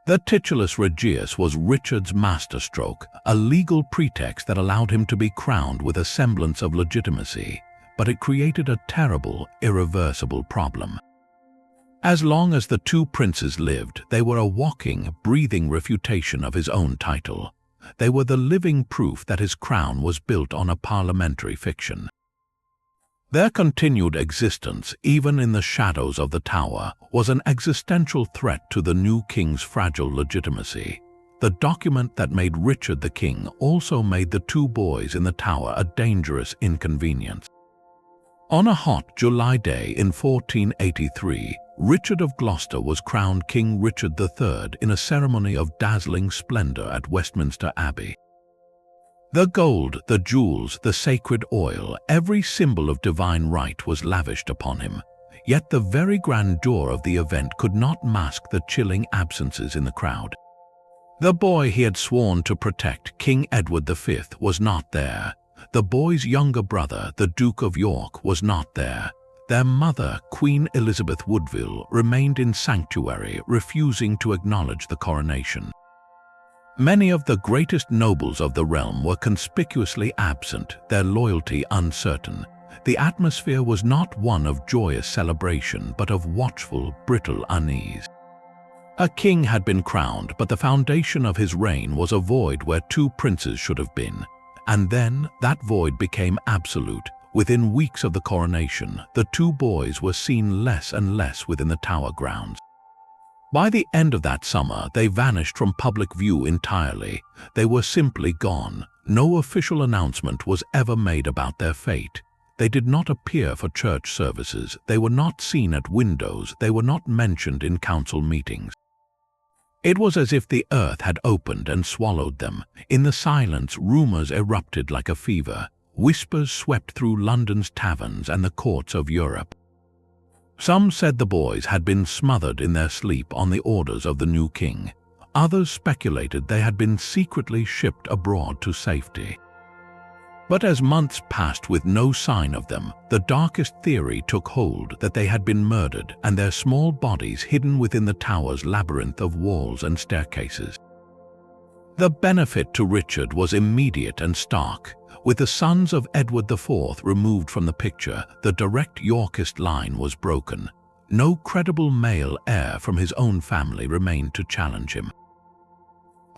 The titulus regius was Richard's masterstroke, a legal pretext that allowed him to be crowned with a semblance of legitimacy, but it created a terrible, irreversible problem. As long as the two princes lived, they were a walking, breathing refutation of his own title. They were the living proof that his crown was built on a parliamentary fiction. Their continued existence, even in the shadows of the Tower, was an existential threat to the new king's fragile legitimacy. The document that made Richard the king also made the two boys in the Tower a dangerous inconvenience. On a hot July day in 1483, Richard of Gloucester was crowned King Richard III in a ceremony of dazzling splendor at Westminster Abbey. The gold, the jewels, the sacred oil, every symbol of divine right was lavished upon him. Yet the very grandeur of the event could not mask the chilling absences in the crowd. The boy he had sworn to protect, King Edward V, was not there. The boy's younger brother, the Duke of York, was not there. Their mother, Queen Elizabeth Woodville, remained in sanctuary, refusing to acknowledge the coronation. Many of the greatest nobles of the realm were conspicuously absent, their loyalty uncertain. The atmosphere was not one of joyous celebration, but of watchful, brittle unease. A king had been crowned, but the foundation of his reign was a void where two princes should have been. And then that void became absolute. Within weeks of the coronation, the two boys were seen less and less within the Tower grounds. By the end of that summer, they vanished from public view entirely. They were simply gone. No official announcement was ever made about their fate. They did not appear for church services. They were not seen at windows. They were not mentioned in council meetings. It was as if the earth had opened and swallowed them. In the silence, rumors erupted like a fever. Whispers swept through London's taverns and the courts of Europe. Some said the boys had been smothered in their sleep on the orders of the new king. Others speculated they had been secretly shipped abroad to safety. But as months passed with no sign of them, the darkest theory took hold that they had been murdered and their small bodies hidden within the Tower's labyrinth of walls and staircases. The benefit to Richard was immediate and stark. With the sons of Edward IV removed from the picture, the direct Yorkist line was broken. No credible male heir from his own family remained to challenge him.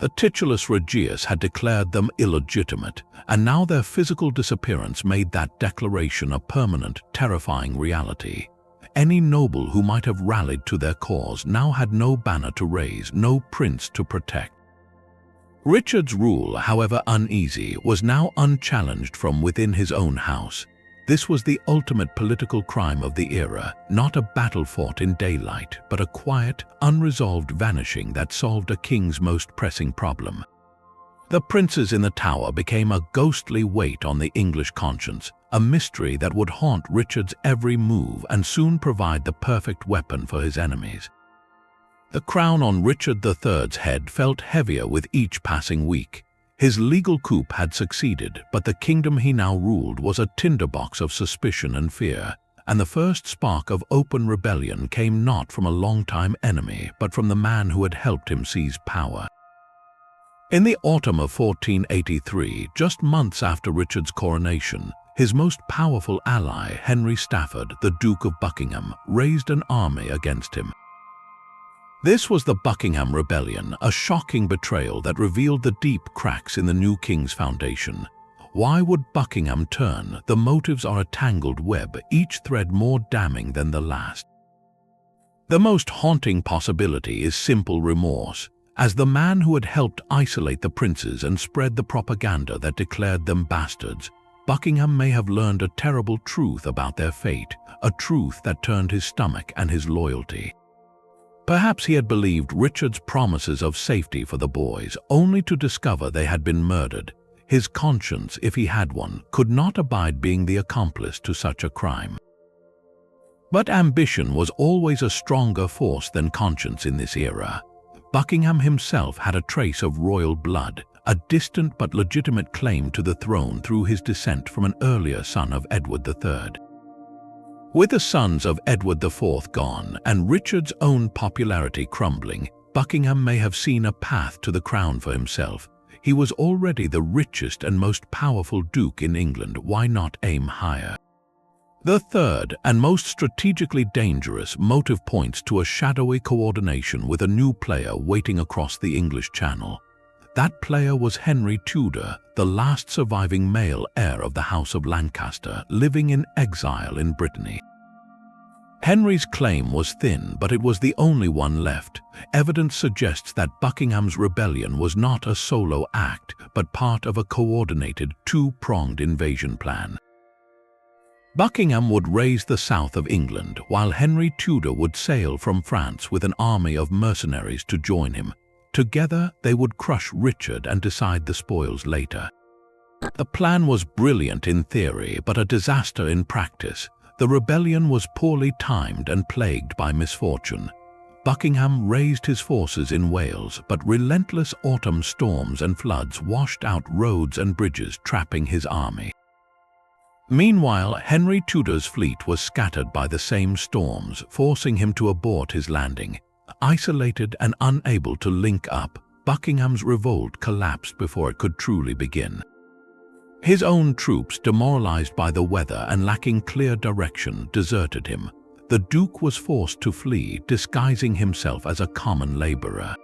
The titulus regius had declared them illegitimate, and now their physical disappearance made that declaration a permanent, terrifying reality. Any noble who might have rallied to their cause now had no banner to raise, no prince to protect. Richard's rule, however uneasy, was now unchallenged from within his own house. This was the ultimate political crime of the era, not a battle fought in daylight, but a quiet, unresolved vanishing that solved a king's most pressing problem. The princes in the Tower became a ghostly weight on the English conscience, a mystery that would haunt Richard's every move and soon provide the perfect weapon for his enemies. The crown on Richard III's head felt heavier with each passing week. His legal coup had succeeded, but the kingdom he now ruled was a tinderbox of suspicion and fear, and the first spark of open rebellion came not from a longtime enemy, but from the man who had helped him seize power. In the autumn of 1483, just months after Richard's coronation, his most powerful ally, Henry Stafford, the Duke of Buckingham, raised an army against him. This was the Buckingham Rebellion, a shocking betrayal that revealed the deep cracks in the new king's foundation. Why would Buckingham turn? The motives are a tangled web, each thread more damning than the last. The most haunting possibility is simple remorse. As the man who had helped isolate the princes and spread the propaganda that declared them bastards, Buckingham may have learned a terrible truth about their fate, a truth that turned his stomach and his loyalty. Perhaps he had believed Richard's promises of safety for the boys, only to discover they had been murdered. His conscience, if he had one, could not abide being the accomplice to such a crime. But ambition was always a stronger force than conscience in this era. Buckingham himself had a trace of royal blood, a distant but legitimate claim to the throne through his descent from an earlier son of Edward III. With the sons of Edward IV gone and Richard's own popularity crumbling, Buckingham may have seen a path to the crown for himself. He was already the richest and most powerful duke in England. Why not aim higher? The third and most strategically dangerous motive points to a shadowy coordination with a new player waiting across the English Channel. That player was Henry Tudor, the last surviving male heir of the House of Lancaster, living in exile in Brittany. Henry's claim was thin, but it was the only one left. Evidence suggests that Buckingham's rebellion was not a solo act, but part of a coordinated, two-pronged invasion plan. Buckingham would raise the south of England, while Henry Tudor would sail from France with an army of mercenaries to join him. Together, they would crush Richard and decide the spoils later. The plan was brilliant in theory, but a disaster in practice. The rebellion was poorly timed and plagued by misfortune. Buckingham raised his forces in Wales, but relentless autumn storms and floods washed out roads and bridges, trapping his army. Meanwhile, Henry Tudor's fleet was scattered by the same storms, forcing him to abort his landing. Isolated and unable to link up, Buckingham's revolt collapsed before it could truly begin. His own troops, demoralized by the weather and lacking clear direction, deserted him. The Duke was forced to flee, disguising himself as a common laborer.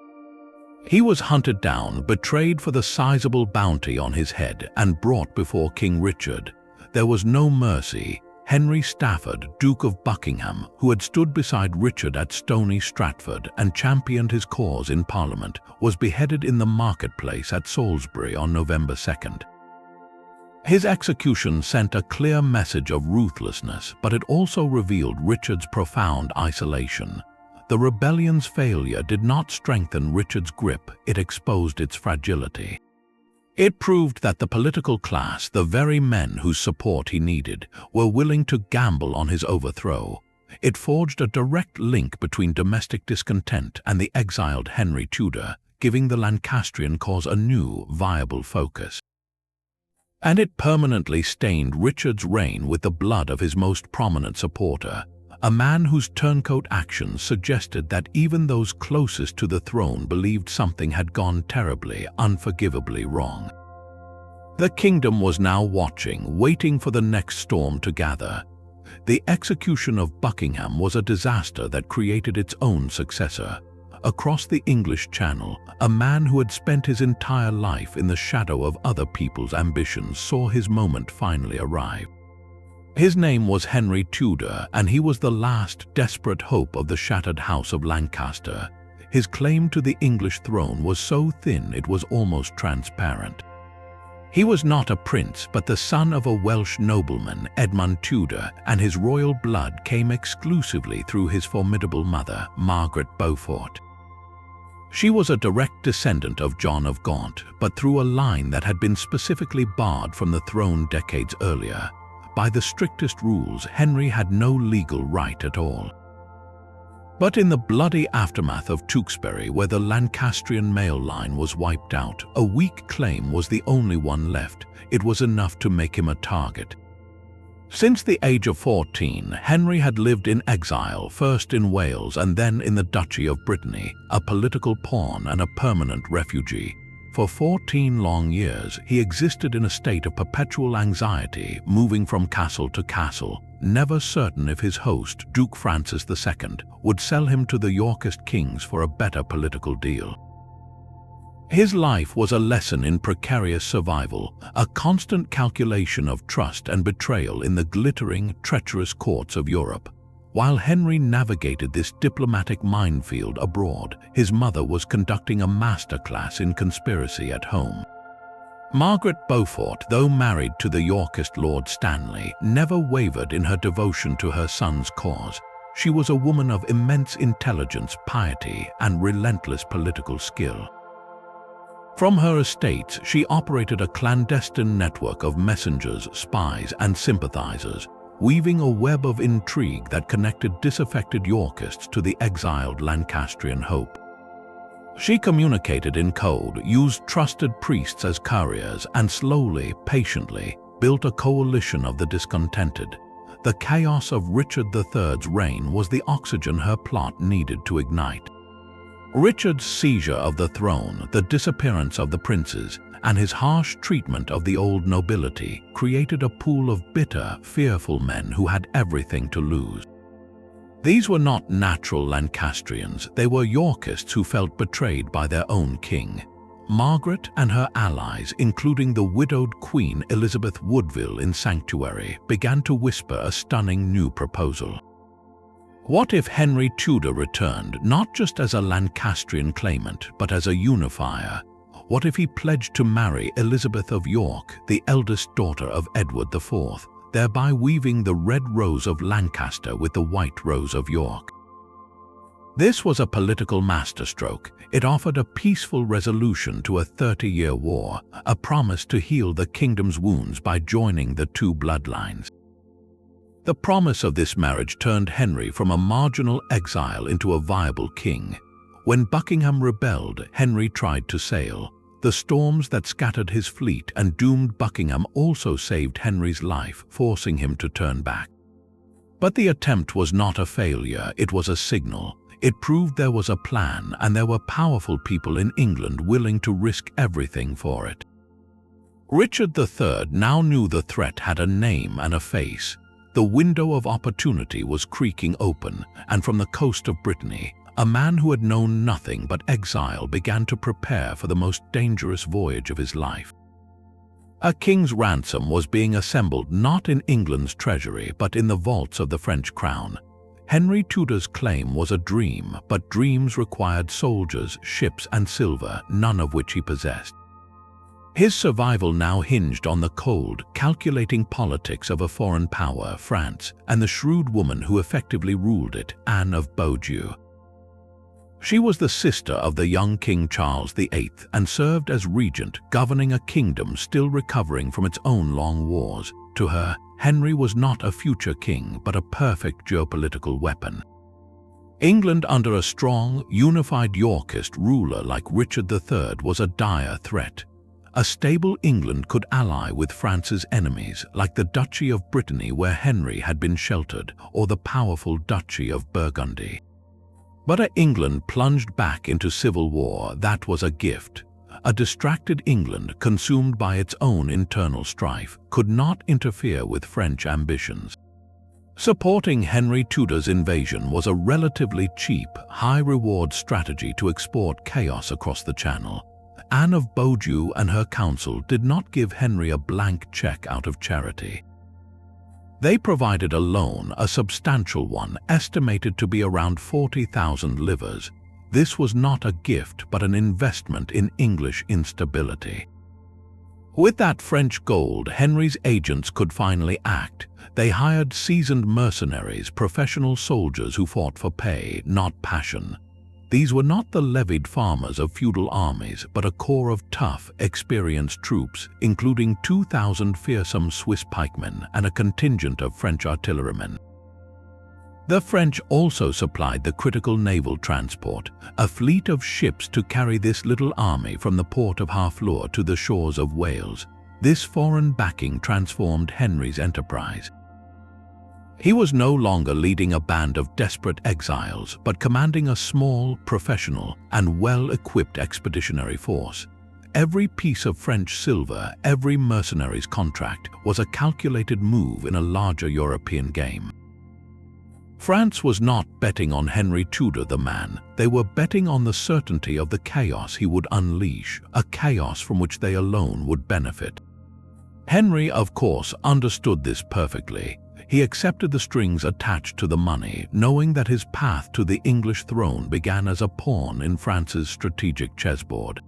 He was hunted down, betrayed for the sizable bounty on his head, and brought before King Richard. There was no mercy. Henry Stafford, Duke of Buckingham, who had stood beside Richard at Stony Stratford and championed his cause in Parliament, was beheaded in the marketplace at Salisbury on November 2nd. His execution sent a clear message of ruthlessness, but it also revealed Richard's profound isolation. The rebellion's failure did not strengthen Richard's grip, it exposed its fragility. It proved that the political class, the very men whose support he needed, were willing to gamble on his overthrow. It forged a direct link between domestic discontent and the exiled Henry Tudor, giving the Lancastrian cause a new, viable focus. And it permanently stained Richard's reign with the blood of his most prominent supporter, a man whose turncoat actions suggested that even those closest to the throne believed something had gone terribly, unforgivably wrong. The kingdom was now watching, waiting for the next storm to gather. The execution of Buckingham was a disaster that created its own successor. Across the English Channel, a man who had spent his entire life in the shadow of other people's ambitions saw his moment finally arrive. His name was Henry Tudor, and he was the last desperate hope of the shattered House of Lancaster. His claim to the English throne was so thin it was almost transparent. He was not a prince, but the son of a Welsh nobleman, Edmund Tudor, and his royal blood came exclusively through his formidable mother, Margaret Beaufort. She was a direct descendant of John of Gaunt, but through a line that had been specifically barred from the throne decades earlier. By the strictest rules, Henry had no legal right at all. But in the bloody aftermath of Tewkesbury, where the Lancastrian male line was wiped out, a weak claim was the only one left. It was enough to make him a target. Since the age of 14, Henry had lived in exile, first in Wales and then in the Duchy of Brittany, a political pawn and a permanent refugee. For 14 long years, he existed in a state of perpetual anxiety, moving from castle to castle, never certain if his host, Duke Francis II, would sell him to the Yorkist kings for a better political deal. His life was a lesson in precarious survival, a constant calculation of trust and betrayal in the glittering, treacherous courts of Europe. While Henry navigated this diplomatic minefield abroad, his mother was conducting a masterclass in conspiracy at home. Margaret Beaufort, though married to the Yorkist Lord Stanley, never wavered in her devotion to her son's cause. She was a woman of immense intelligence, piety, and relentless political skill. From her estates, she operated a clandestine network of messengers, spies, and sympathizers, weaving a web of intrigue that connected disaffected Yorkists to the exiled Lancastrian hope. She communicated in code, used trusted priests as couriers, and slowly, patiently, built a coalition of the discontented. The chaos of Richard III's reign was the oxygen her plot needed to ignite. Richard's seizure of the throne, the disappearance of the princes, and his harsh treatment of the old nobility created a pool of bitter, fearful men who had everything to lose. These were not natural Lancastrians, they were Yorkists who felt betrayed by their own king. Margaret and her allies, including the widowed Queen Elizabeth Woodville in Sanctuary, began to whisper a stunning new proposal. What if Henry Tudor returned, not just as a Lancastrian claimant, but as a unifier? What if he pledged to marry Elizabeth of York, the eldest daughter of Edward IV, thereby weaving the red rose of Lancaster with the white rose of York? This was a political masterstroke. It offered a peaceful resolution to a 30-year war, a promise to heal the kingdom's wounds by joining the two bloodlines. The promise of this marriage turned Henry from a marginal exile into a viable king. When Buckingham rebelled, Henry tried to sail. The storms that scattered his fleet and doomed Buckingham also saved Henry's life, forcing him to turn back. But the attempt was not a failure, it was a signal. It proved there was a plan, and there were powerful people in England willing to risk everything for it. Richard III now knew the threat had a name and a face. The window of opportunity was creaking open, and from the coast of Brittany, a man who had known nothing but exile began to prepare for the most dangerous voyage of his life. A king's ransom was being assembled not in England's treasury but in the vaults of the French crown. Henry Tudor's claim was a dream, but dreams required soldiers, ships, and silver, none of which he possessed. His survival now hinged on the cold, calculating politics of a foreign power, France, and the shrewd woman who effectively ruled it, Anne of Beaujeu. She was the sister of the young King Charles VIII and served as regent, governing a kingdom still recovering from its own long wars. To her, Henry was not a future king, but a perfect geopolitical weapon. England under a strong, unified Yorkist ruler like Richard III was a dire threat. A stable England could ally with France's enemies, like the Duchy of Brittany where Henry had been sheltered, or the powerful Duchy of Burgundy. But as England plunged back into civil war, that was a gift. A distracted England, consumed by its own internal strife, could not interfere with French ambitions. Supporting Henry Tudor's invasion was a relatively cheap, high-reward strategy to export chaos across the Channel. Anne of Beaujeu and her council did not give Henry a blank check out of charity. They provided a loan, a substantial one, estimated to be around 40,000 livres. This was not a gift but an investment in English instability. With that French gold, Henry's agents could finally act. They hired seasoned mercenaries, professional soldiers who fought for pay, not passion. These were not the levied farmers of feudal armies, but a corps of tough, experienced troops, including 2,000 fearsome Swiss pikemen and a contingent of French artillerymen. The French also supplied the critical naval transport, a fleet of ships to carry this little army from the port of Harfleur to the shores of Wales. This foreign backing transformed Henry's enterprise. He was no longer leading a band of desperate exiles, but commanding a small, professional, and well-equipped expeditionary force. Every piece of French silver, every mercenary's contract, was a calculated move in a larger European game. France was not betting on Henry Tudor the man, they were betting on the certainty of the chaos he would unleash, a chaos from which they alone would benefit. Henry, of course, understood this perfectly. He accepted the strings attached to the money, knowing that his path to the English throne began as a pawn in France's strategic chessboard.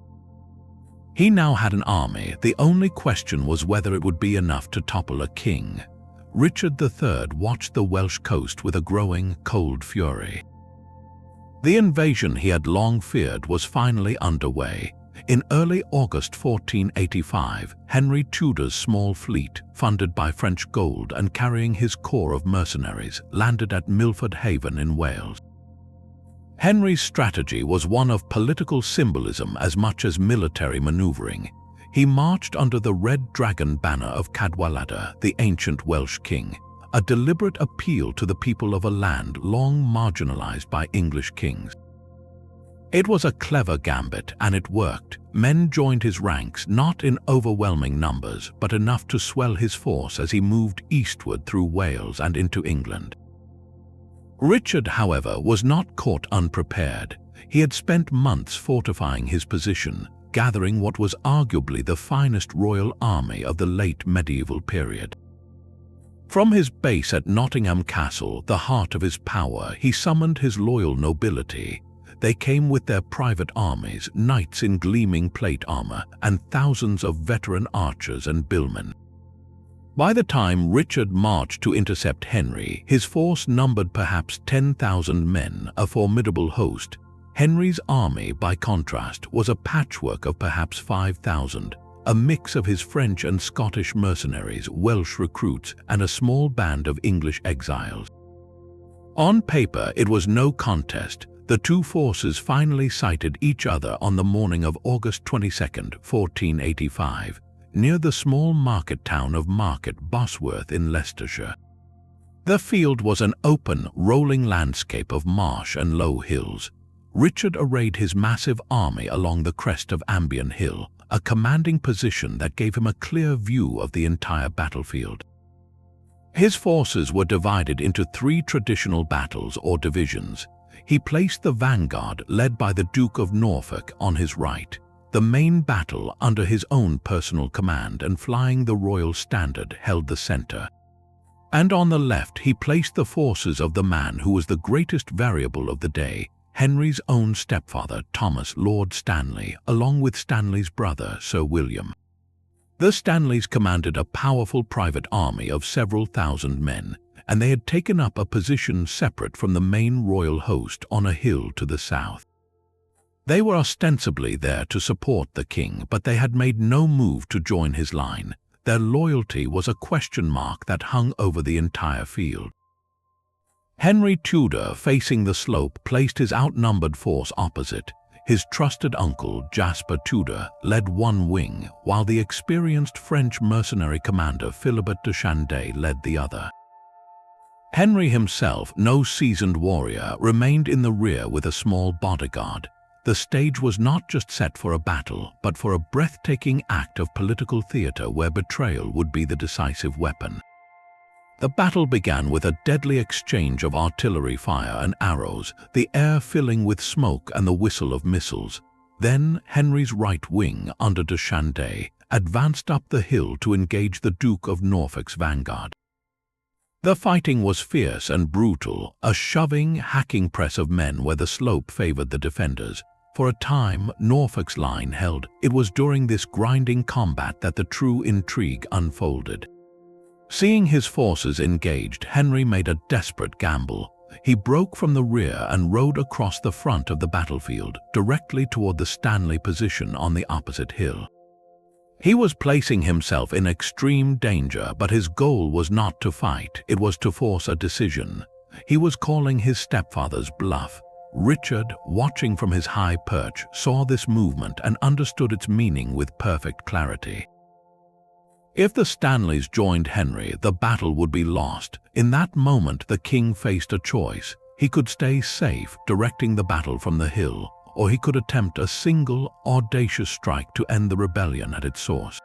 He now had an army. The only question was whether it would be enough to topple a king. Richard III watched the Welsh coast with a growing, cold fury. The invasion he had long feared was finally underway. In early August 1485, Henry Tudor's small fleet, funded by French gold and carrying his corps of mercenaries, landed at Milford Haven in Wales. Henry's strategy was one of political symbolism as much as military maneuvering. He marched under the Red Dragon banner of Cadwaladr, the ancient Welsh king, a deliberate appeal to the people of a land long marginalized by English kings. It was a clever gambit, and it worked. Men joined his ranks not in overwhelming numbers, but enough to swell his force as he moved eastward through Wales and into England. Richard, however, was not caught unprepared. He had spent months fortifying his position, gathering what was arguably the finest royal army of the late medieval period. From his base at Nottingham Castle, the heart of his power, he summoned his loyal nobility. They came with their private armies, knights in gleaming plate armor, and thousands of veteran archers and billmen. By the time Richard marched to intercept Henry, his force numbered perhaps 10,000 men, a formidable host. Henry's army, by contrast, was a patchwork of perhaps 5,000, a mix of his French and Scottish mercenaries, Welsh recruits, and a small band of English exiles. On paper, it was no contest. The two forces finally sighted each other on the morning of August 22, 1485, near the small market town of Market Bosworth in Leicestershire. The field was an open, rolling landscape of marsh and low hills. Richard arrayed his massive army along the crest of Ambion Hill, a commanding position that gave him a clear view of the entire battlefield. His forces were divided into 3 traditional battles or divisions. He placed the vanguard, led by the Duke of Norfolk, on his right, the main battle under his own personal command and flying the royal standard held the center. And on the left he placed the forces of the man who was the greatest variable of the day, Henry's own stepfather, Thomas Lord Stanley, along with Stanley's brother, Sir William. The Stanleys commanded a powerful private army of several thousand men, and they had taken up a position separate from the main royal host on a hill to the south. They were ostensibly there to support the king, but they had made no move to join his line. Their loyalty was a question mark that hung over the entire field. Henry Tudor, facing the slope, placed his outnumbered force opposite. His trusted uncle, Jasper Tudor, led one wing, while the experienced French mercenary commander Philibert de Chanday led the other. Henry himself, no seasoned warrior, remained in the rear with a small bodyguard. The stage was not just set for a battle, but for a breathtaking act of political theater where betrayal would be the decisive weapon. The battle began with a deadly exchange of artillery fire and arrows, the air filling with smoke and the whistle of missiles. Then Henry's right wing, under de Chanday, advanced up the hill to engage the Duke of Norfolk's vanguard. The fighting was fierce and brutal, a shoving, hacking press of men where the slope favored the defenders. For a time, Norfolk's line held. It was during this grinding combat that the true intrigue unfolded. Seeing his forces engaged, Henry made a desperate gamble. He broke from the rear and rode across the front of the battlefield, directly toward the Stanley position on the opposite hill. He was placing himself in extreme danger, but his goal was not to fight, it was to force a decision. He was calling his stepfather's bluff. Richard, watching from his high perch, saw this movement and understood its meaning with perfect clarity. If the Stanleys joined Henry, the battle would be lost. In that moment, the king faced a choice. He could stay safe, directing the battle from the hill, or he could attempt a single, audacious strike to end the rebellion at its source.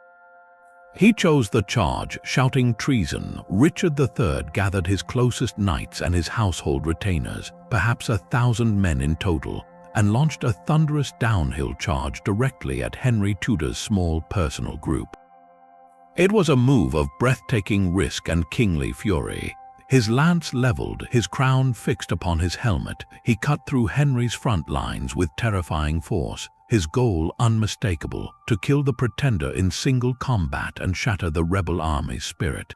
He chose the charge, shouting treason. Richard III gathered his closest knights and his household retainers, perhaps 1,000 men in total, and launched a thunderous downhill charge directly at Henry Tudor's small personal group. It was a move of breathtaking risk and kingly fury. His lance leveled, his crown fixed upon his helmet, he cut through Henry's front lines with terrifying force. his goal unmistakable: to kill the pretender in single combat and shatter the rebel army's spirit.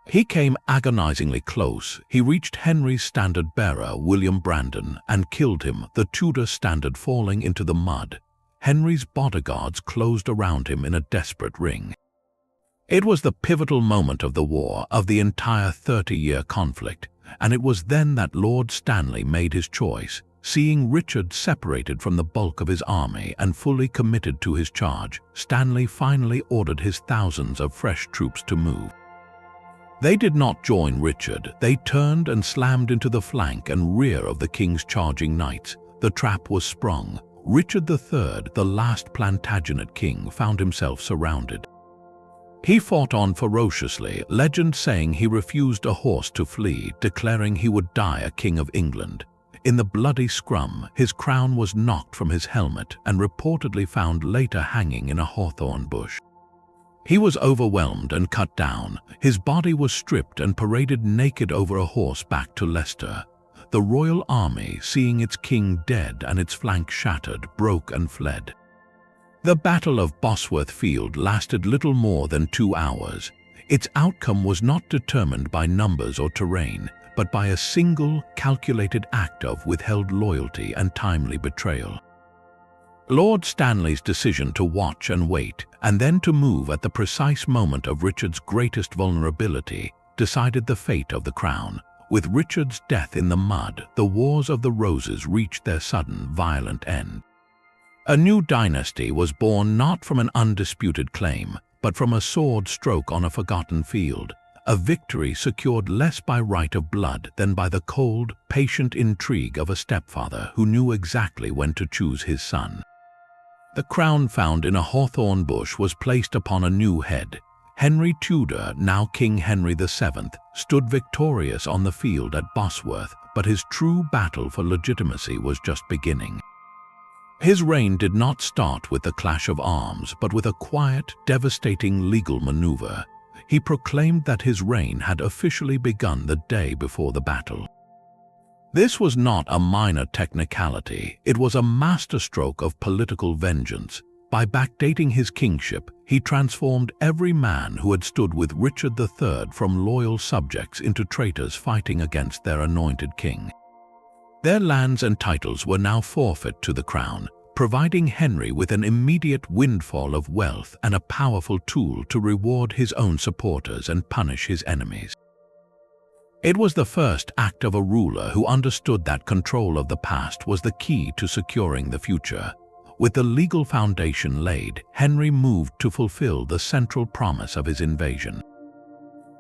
He came agonizingly close. He reached Henry's standard-bearer, William Brandon, and killed him, the Tudor standard falling into the mud. Henry's bodyguards closed around him in a desperate ring. It was the pivotal moment of the war, of the entire 30-year conflict, and it was then that Lord Stanley made his choice. Seeing Richard separated from the bulk of his army and fully committed to his charge, Stanley finally ordered his thousands of fresh troops to move. They did not join Richard. They turned and slammed into the flank and rear of the king's charging knights. The trap was sprung. Richard III, the last Plantagenet king, found himself surrounded. He fought on ferociously, legend saying he refused a horse to flee, declaring he would die a king of England. In the bloody scrum, his crown was knocked from his helmet and reportedly found later hanging in a hawthorn bush. He was overwhelmed and cut down. His body was stripped and paraded naked over a horse back to Leicester. The royal army, seeing its king dead and its flank shattered, broke and fled. The Battle of Bosworth Field lasted little more than 2 hours. Its outcome was not determined by numbers or terrain, but by a single, calculated act of withheld loyalty and timely betrayal. Lord Stanley's decision to watch and wait, and then to move at the precise moment of Richard's greatest vulnerability, decided the fate of the crown. With Richard's death in the mud, the Wars of the Roses reached their sudden, violent end. A new dynasty was born not from an undisputed claim, but from a sword stroke on a forgotten field, a victory secured less by right of blood than by the cold, patient intrigue of a stepfather who knew exactly when to choose his son. The crown found in a hawthorn bush was placed upon a new head. Henry Tudor, now King Henry VII, stood victorious on the field at Bosworth, but his true battle for legitimacy was just beginning. His reign did not start with the clash of arms, but with a quiet, devastating legal maneuver. He proclaimed that his reign had officially begun the day before the battle. This was not a minor technicality, it was a masterstroke of political vengeance. By backdating his kingship, he transformed every man who had stood with Richard III from loyal subjects into traitors fighting against their anointed king. Their lands and titles were now forfeit to the crown, providing Henry with an immediate windfall of wealth and a powerful tool to reward his own supporters and punish his enemies. It was the first act of a ruler who understood that control of the past was the key to securing the future. With the legal foundation laid, Henry moved to fulfill the central promise of his invasion.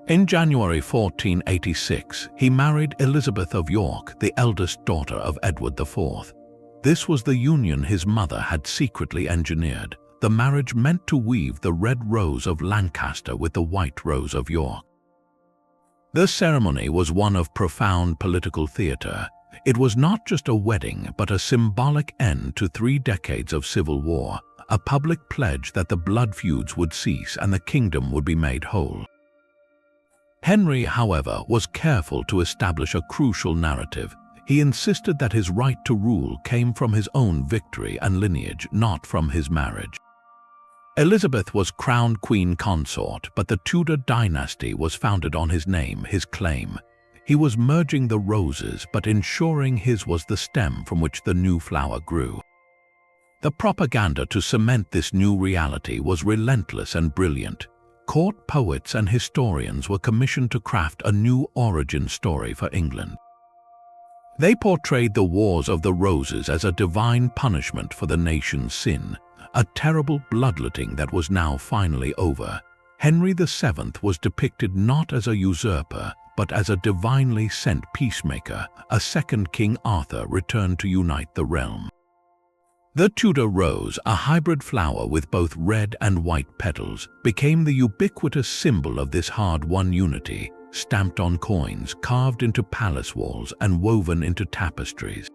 In January 1486, he married Elizabeth of York, the eldest daughter of Edward IV. This was the union his mother had secretly engineered. The marriage meant to weave the red rose of Lancaster with the white rose of York. The ceremony was one of profound political theater. It was not just a wedding, but a symbolic end to 3 decades of civil war, a public pledge that the blood feuds would cease and the kingdom would be made whole. Henry, however, was careful to establish a crucial narrative. He insisted that his right to rule came from his own victory and lineage, not from his marriage. Elizabeth was crowned queen consort, but the Tudor dynasty was founded on his name, his claim. He was merging the roses, but ensuring his was the stem from which the new flower grew. The propaganda to cement this new reality was relentless and brilliant. Court poets and historians were commissioned to craft a new origin story for England. They portrayed the Wars of the Roses as a divine punishment for the nation's sin, a terrible bloodletting that was now finally over. Henry VII was depicted not as a usurper, but as a divinely sent peacemaker, a second King Arthur returned to unite the realm. The Tudor rose, a hybrid flower with both red and white petals, became the ubiquitous symbol of this hard-won unity, stamped on coins, carved into palace walls, and woven into tapestries.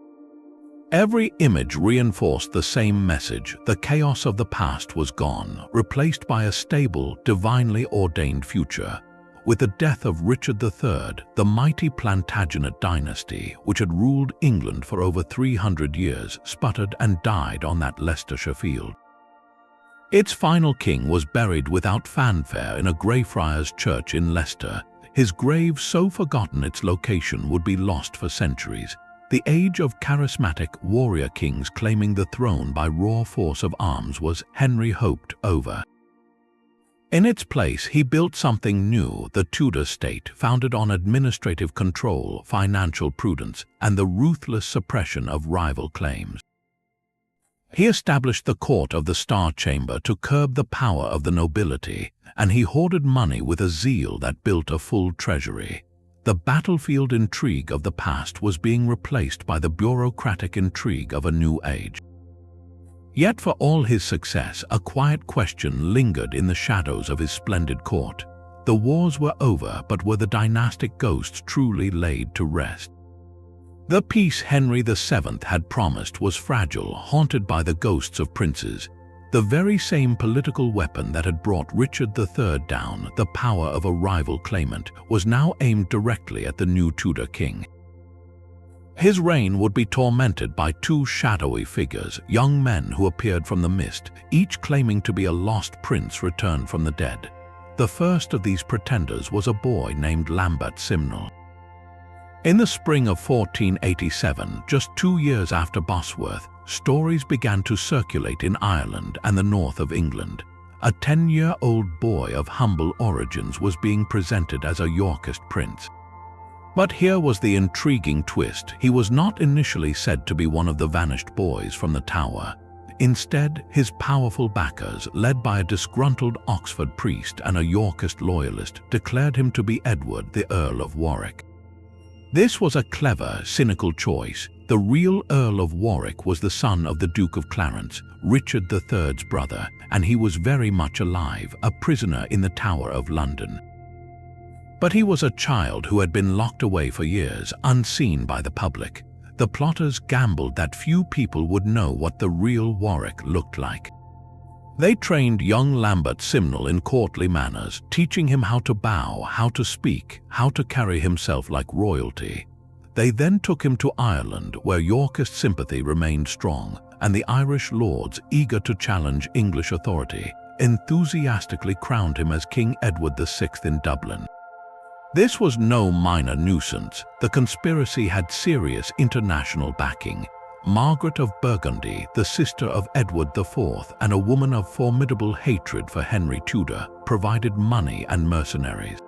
Every image reinforced the same message: the chaos of the past was gone, replaced by a stable, divinely ordained future. With the death of Richard III, the mighty Plantagenet dynasty, which had ruled England for over 300 years, sputtered and died on that Leicestershire field. Its final king was buried without fanfare in a Greyfriars church in Leicester, his grave so forgotten its location would be lost for centuries. The age of charismatic warrior kings claiming the throne by raw force of arms was, Henry hoped, over. In its place, he built something new, the Tudor state, founded on administrative control, financial prudence, and the ruthless suppression of rival claims. He established the court of the Star Chamber to curb the power of the nobility, and he hoarded money with a zeal that built a full treasury. The battlefield intrigue of the past was being replaced by the bureaucratic intrigue of a new age. Yet for all his success, a quiet question lingered in the shadows of his splendid court. The wars were over, but were the dynastic ghosts truly laid to rest? The peace Henry VII had promised was fragile, haunted by the ghosts of princes. The very same political weapon that had brought Richard III down, the power of a rival claimant, was now aimed directly at the new Tudor king. His reign would be tormented by two shadowy figures, young men who appeared from the mist, each claiming to be a lost prince returned from the dead. The first of these pretenders was a boy named Lambert Simnel. In the spring of 1487, just 2 years after Bosworth, stories began to circulate in Ireland and the north of England. A 10-year-old boy of humble origins was being presented as a Yorkist prince. But here was the intriguing twist. He was not initially said to be one of the vanished boys from the Tower. Instead, his powerful backers, led by a disgruntled Oxford priest and a Yorkist loyalist, declared him to be Edward, the Earl of Warwick. This was a clever, cynical choice. The real Earl of Warwick was the son of the Duke of Clarence, Richard III's brother, and he was very much alive, a prisoner in the Tower of London. But he was a child who had been locked away for years, unseen by the public. The plotters gambled that few people would know what the real Warwick looked like. They trained young Lambert Simnel in courtly manners, teaching him how to bow, how to speak, how to carry himself like royalty. They then took him to Ireland, where Yorkist sympathy remained strong, and the Irish lords, eager to challenge English authority, enthusiastically crowned him as King Edward VI in Dublin. This was no minor nuisance. The conspiracy had serious international backing. Margaret of Burgundy, the sister of Edward IV and a woman of formidable hatred for Henry Tudor, provided money and mercenaries.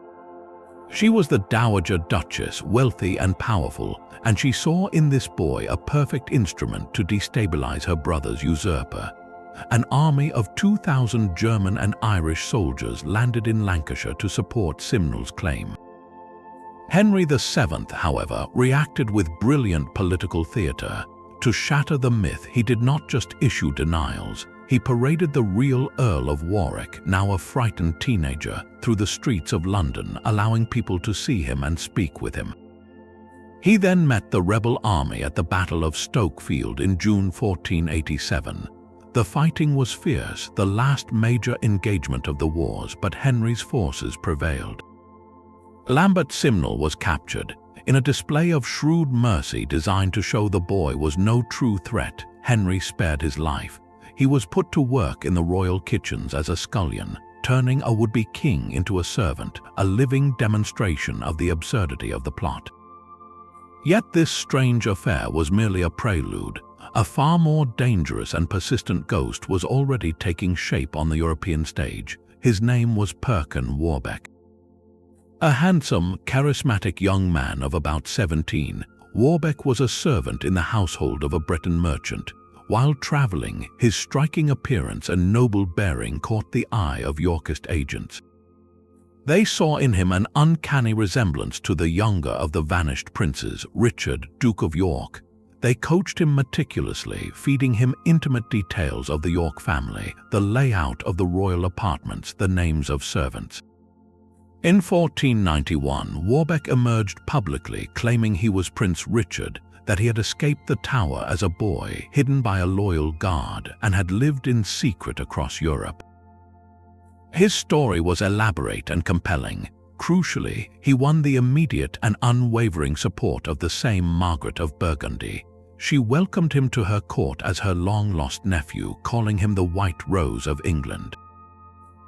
She was the Dowager Duchess, wealthy and powerful, and she saw in this boy a perfect instrument to destabilize her brother's usurper. An army of 2,000 German and Irish soldiers landed in Lancashire to support Simnel's claim. Henry VII, however, reacted with brilliant political theatre. To shatter the myth, he did not just issue denials. He paraded the real Earl of Warwick, now a frightened teenager, through the streets of London, allowing people to see him and speak with him. He then met the rebel army at the Battle of Stoke Field in June 1487. The fighting was fierce, the last major engagement of the wars, but Henry's forces prevailed. Lambert Simnel was captured. In a display of shrewd mercy designed to show the boy was no true threat, Henry spared his life. He was put to work in the royal kitchens as a scullion, turning a would-be king into a servant, a living demonstration of the absurdity of the plot. Yet this strange affair was merely a prelude. A far more dangerous and persistent ghost was already taking shape on the European stage. His name was Perkin Warbeck. A handsome, charismatic young man of about 17, Warbeck was a servant in the household of a Breton merchant. While traveling, his striking appearance and noble bearing caught the eye of Yorkist agents. They saw in him an uncanny resemblance to the younger of the vanished princes, Richard, Duke of York. They coached him meticulously, feeding him intimate details of the York family, the layout of the royal apartments, the names of servants. In 1491, Warbeck emerged publicly, claiming he was Prince Richard, that he had escaped the Tower as a boy, hidden by a loyal guard, and had lived in secret across Europe. His story was elaborate and compelling. Crucially, he won the immediate and unwavering support of the same Margaret of Burgundy. She welcomed him to her court as her long-lost nephew, calling him the White Rose of England.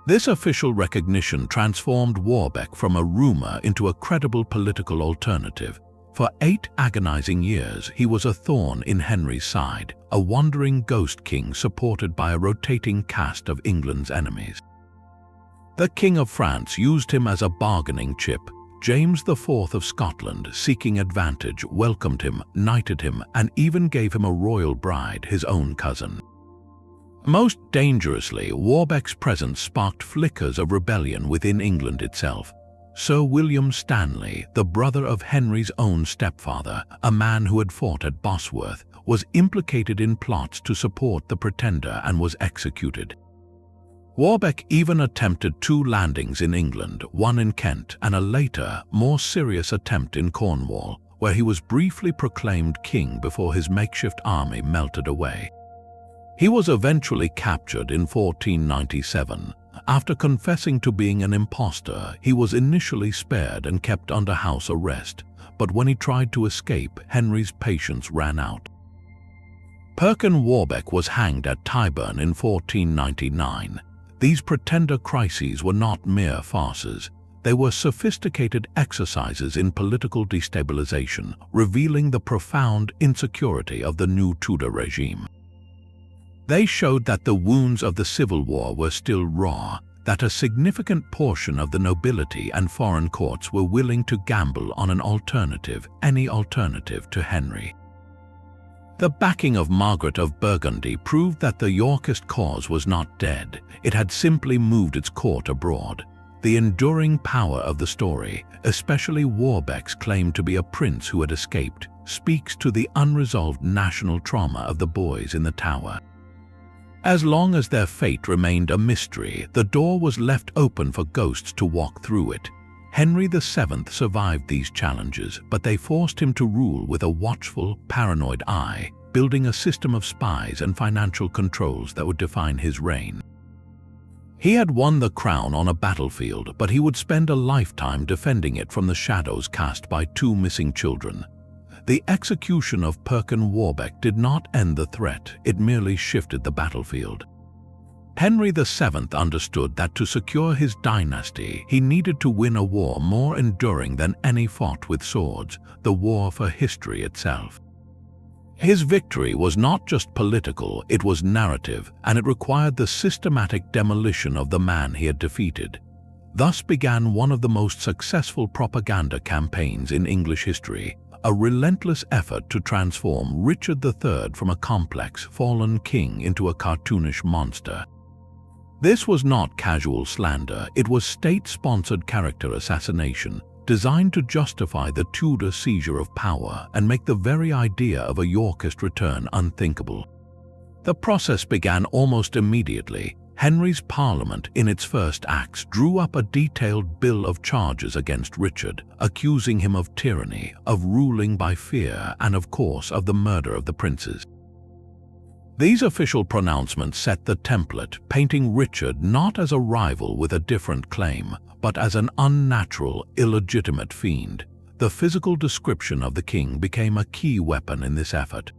This official recognition transformed Warbeck from a rumor into a credible political alternative. For 8 agonizing years, he was a thorn in Henry's side, a wandering ghost king supported by a rotating cast of England's enemies. The King of France used him as a bargaining chip. James IV of Scotland, seeking advantage, welcomed him, knighted him, and even gave him a royal bride, his own cousin. Most dangerously, Warbeck's presence sparked flickers of rebellion within England itself. Sir William Stanley, the brother of Henry's own stepfather, a man who had fought at Bosworth, was implicated in plots to support the pretender and was executed. Warbeck even attempted 2 landings in England, one in Kent and a later, more serious attempt in Cornwall, where he was briefly proclaimed king before his makeshift army melted away. He was eventually captured in 1497. After confessing to being an impostor, he was initially spared and kept under house arrest, but when he tried to escape, Henry's patience ran out. Perkin Warbeck was hanged at Tyburn in 1499. These pretender crises were not mere farces. They were sophisticated exercises in political destabilization, revealing the profound insecurity of the new Tudor regime. They showed that the wounds of the Civil War were still raw, that a significant portion of the nobility and foreign courts were willing to gamble on an alternative, any alternative to Henry. The backing of Margaret of Burgundy proved that the Yorkist cause was not dead. It had simply moved its court abroad. The enduring power of the story, especially Warbeck's claim to be a prince who had escaped, speaks to the unresolved national trauma of the boys in the Tower. As long as their fate remained a mystery, the door was left open for ghosts to walk through it. Henry VII survived these challenges, but they forced him to rule with a watchful, paranoid eye, building a system of spies and financial controls that would define his reign. He had won the crown on a battlefield, but he would spend a lifetime defending it from the shadows cast by 2 missing children. The execution of Perkin Warbeck did not end the threat, it merely shifted the battlefield. Henry VII understood that to secure his dynasty, he needed to win a war more enduring than any fought with swords, the war for history itself. His victory was not just political, it was narrative, and it required the systematic demolition of the man he had defeated. Thus began one of the most successful propaganda campaigns in English history, a relentless effort to transform Richard III from a complex, fallen king into a cartoonish monster. This was not casual slander, it was state-sponsored character assassination, designed to justify the Tudor seizure of power and make the very idea of a Yorkist return unthinkable. The process began almost immediately. Henry's Parliament, in its first acts, drew up a detailed bill of charges against Richard, accusing him of tyranny, of ruling by fear, and of course of the murder of the princes. These official pronouncements set the template, painting Richard not as a rival with a different claim, but as an unnatural, illegitimate fiend. The physical description of the king became a key weapon in this effort.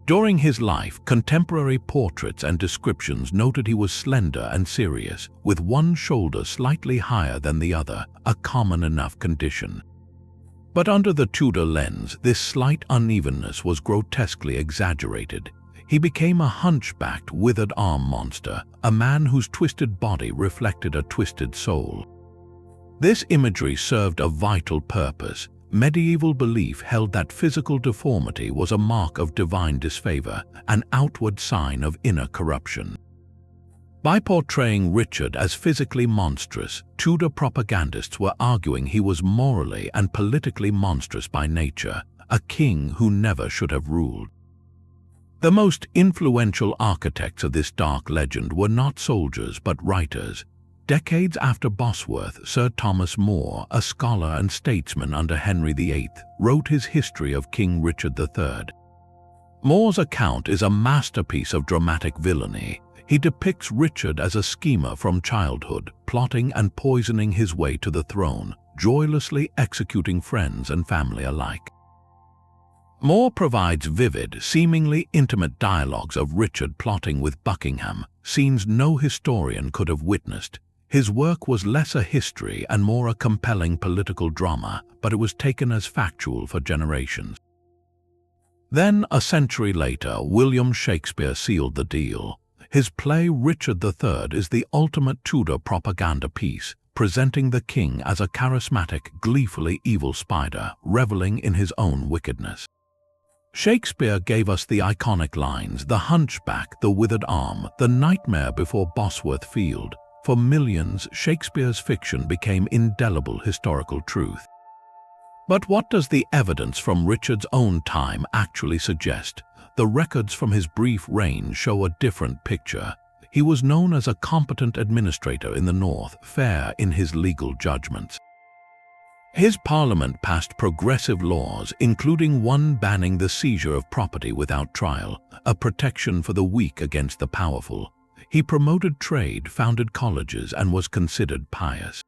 During his life, contemporary portraits and descriptions noted he was slender and serious, with one shoulder slightly higher than the other, a common enough condition. But under the Tudor lens, this slight unevenness was grotesquely exaggerated. He became a hunchbacked, withered-arm monster, a man whose twisted body reflected a twisted soul. This imagery served a vital purpose. Medieval belief held that physical deformity was a mark of divine disfavor, an outward sign of inner corruption. By portraying Richard as physically monstrous, Tudor propagandists were arguing he was morally and politically monstrous by nature, a king who never should have ruled. The most influential architects of this dark legend were not soldiers but writers. Decades after Bosworth, Sir Thomas More, a scholar and statesman under Henry VIII, wrote his history of King Richard III. More's account is a masterpiece of dramatic villainy. He depicts Richard as a schemer from childhood, plotting and poisoning his way to the throne, joylessly executing friends and family alike. More provides vivid, seemingly intimate dialogues of Richard plotting with Buckingham, scenes no historian could have witnessed. His work was less a history and more a compelling political drama, but it was taken as factual for generations. Then, a century later, William Shakespeare sealed the deal. His play Richard III is the ultimate Tudor propaganda piece, presenting the king as a charismatic, gleefully evil spider, reveling in his own wickedness. Shakespeare gave us the iconic lines, the hunchback, the withered arm, the nightmare before Bosworth Field. For millions, Shakespeare's fiction became indelible historical truth. But what does the evidence from Richard's own time actually suggest? The records from his brief reign show a different picture. He was known as a competent administrator in the north, fair in his legal judgments. His parliament passed progressive laws, including one banning the seizure of property without trial, a protection for the weak against the powerful. He promoted trade, founded colleges, and was considered pious.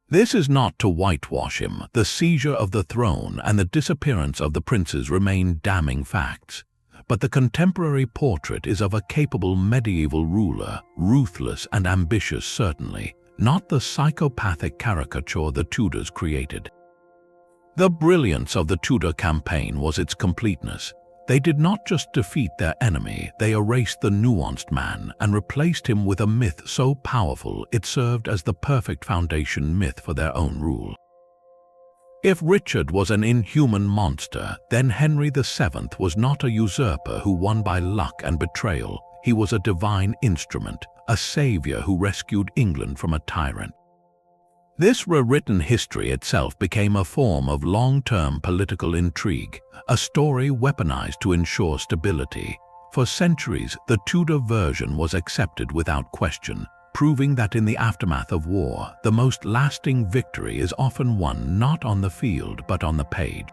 This is not to whitewash him. The seizure of the throne and the disappearance of the princes remain damning facts. But the contemporary portrait is of a capable medieval ruler, ruthless and ambitious certainly, not the psychopathic caricature the Tudors created. The brilliance of the Tudor campaign was its completeness. They did not just defeat their enemy, they erased the nuanced man and replaced him with a myth so powerful it served as the perfect foundation myth for their own rule. If Richard was an inhuman monster, then Henry VII was not a usurper who won by luck and betrayal. He was a divine instrument, a savior who rescued England from a tyrant. This rewritten history itself became a form of long-term political intrigue, a story weaponized to ensure stability. For centuries, the Tudor version was accepted without question, proving that in the aftermath of war, the most lasting victory is often won not on the field but on the page.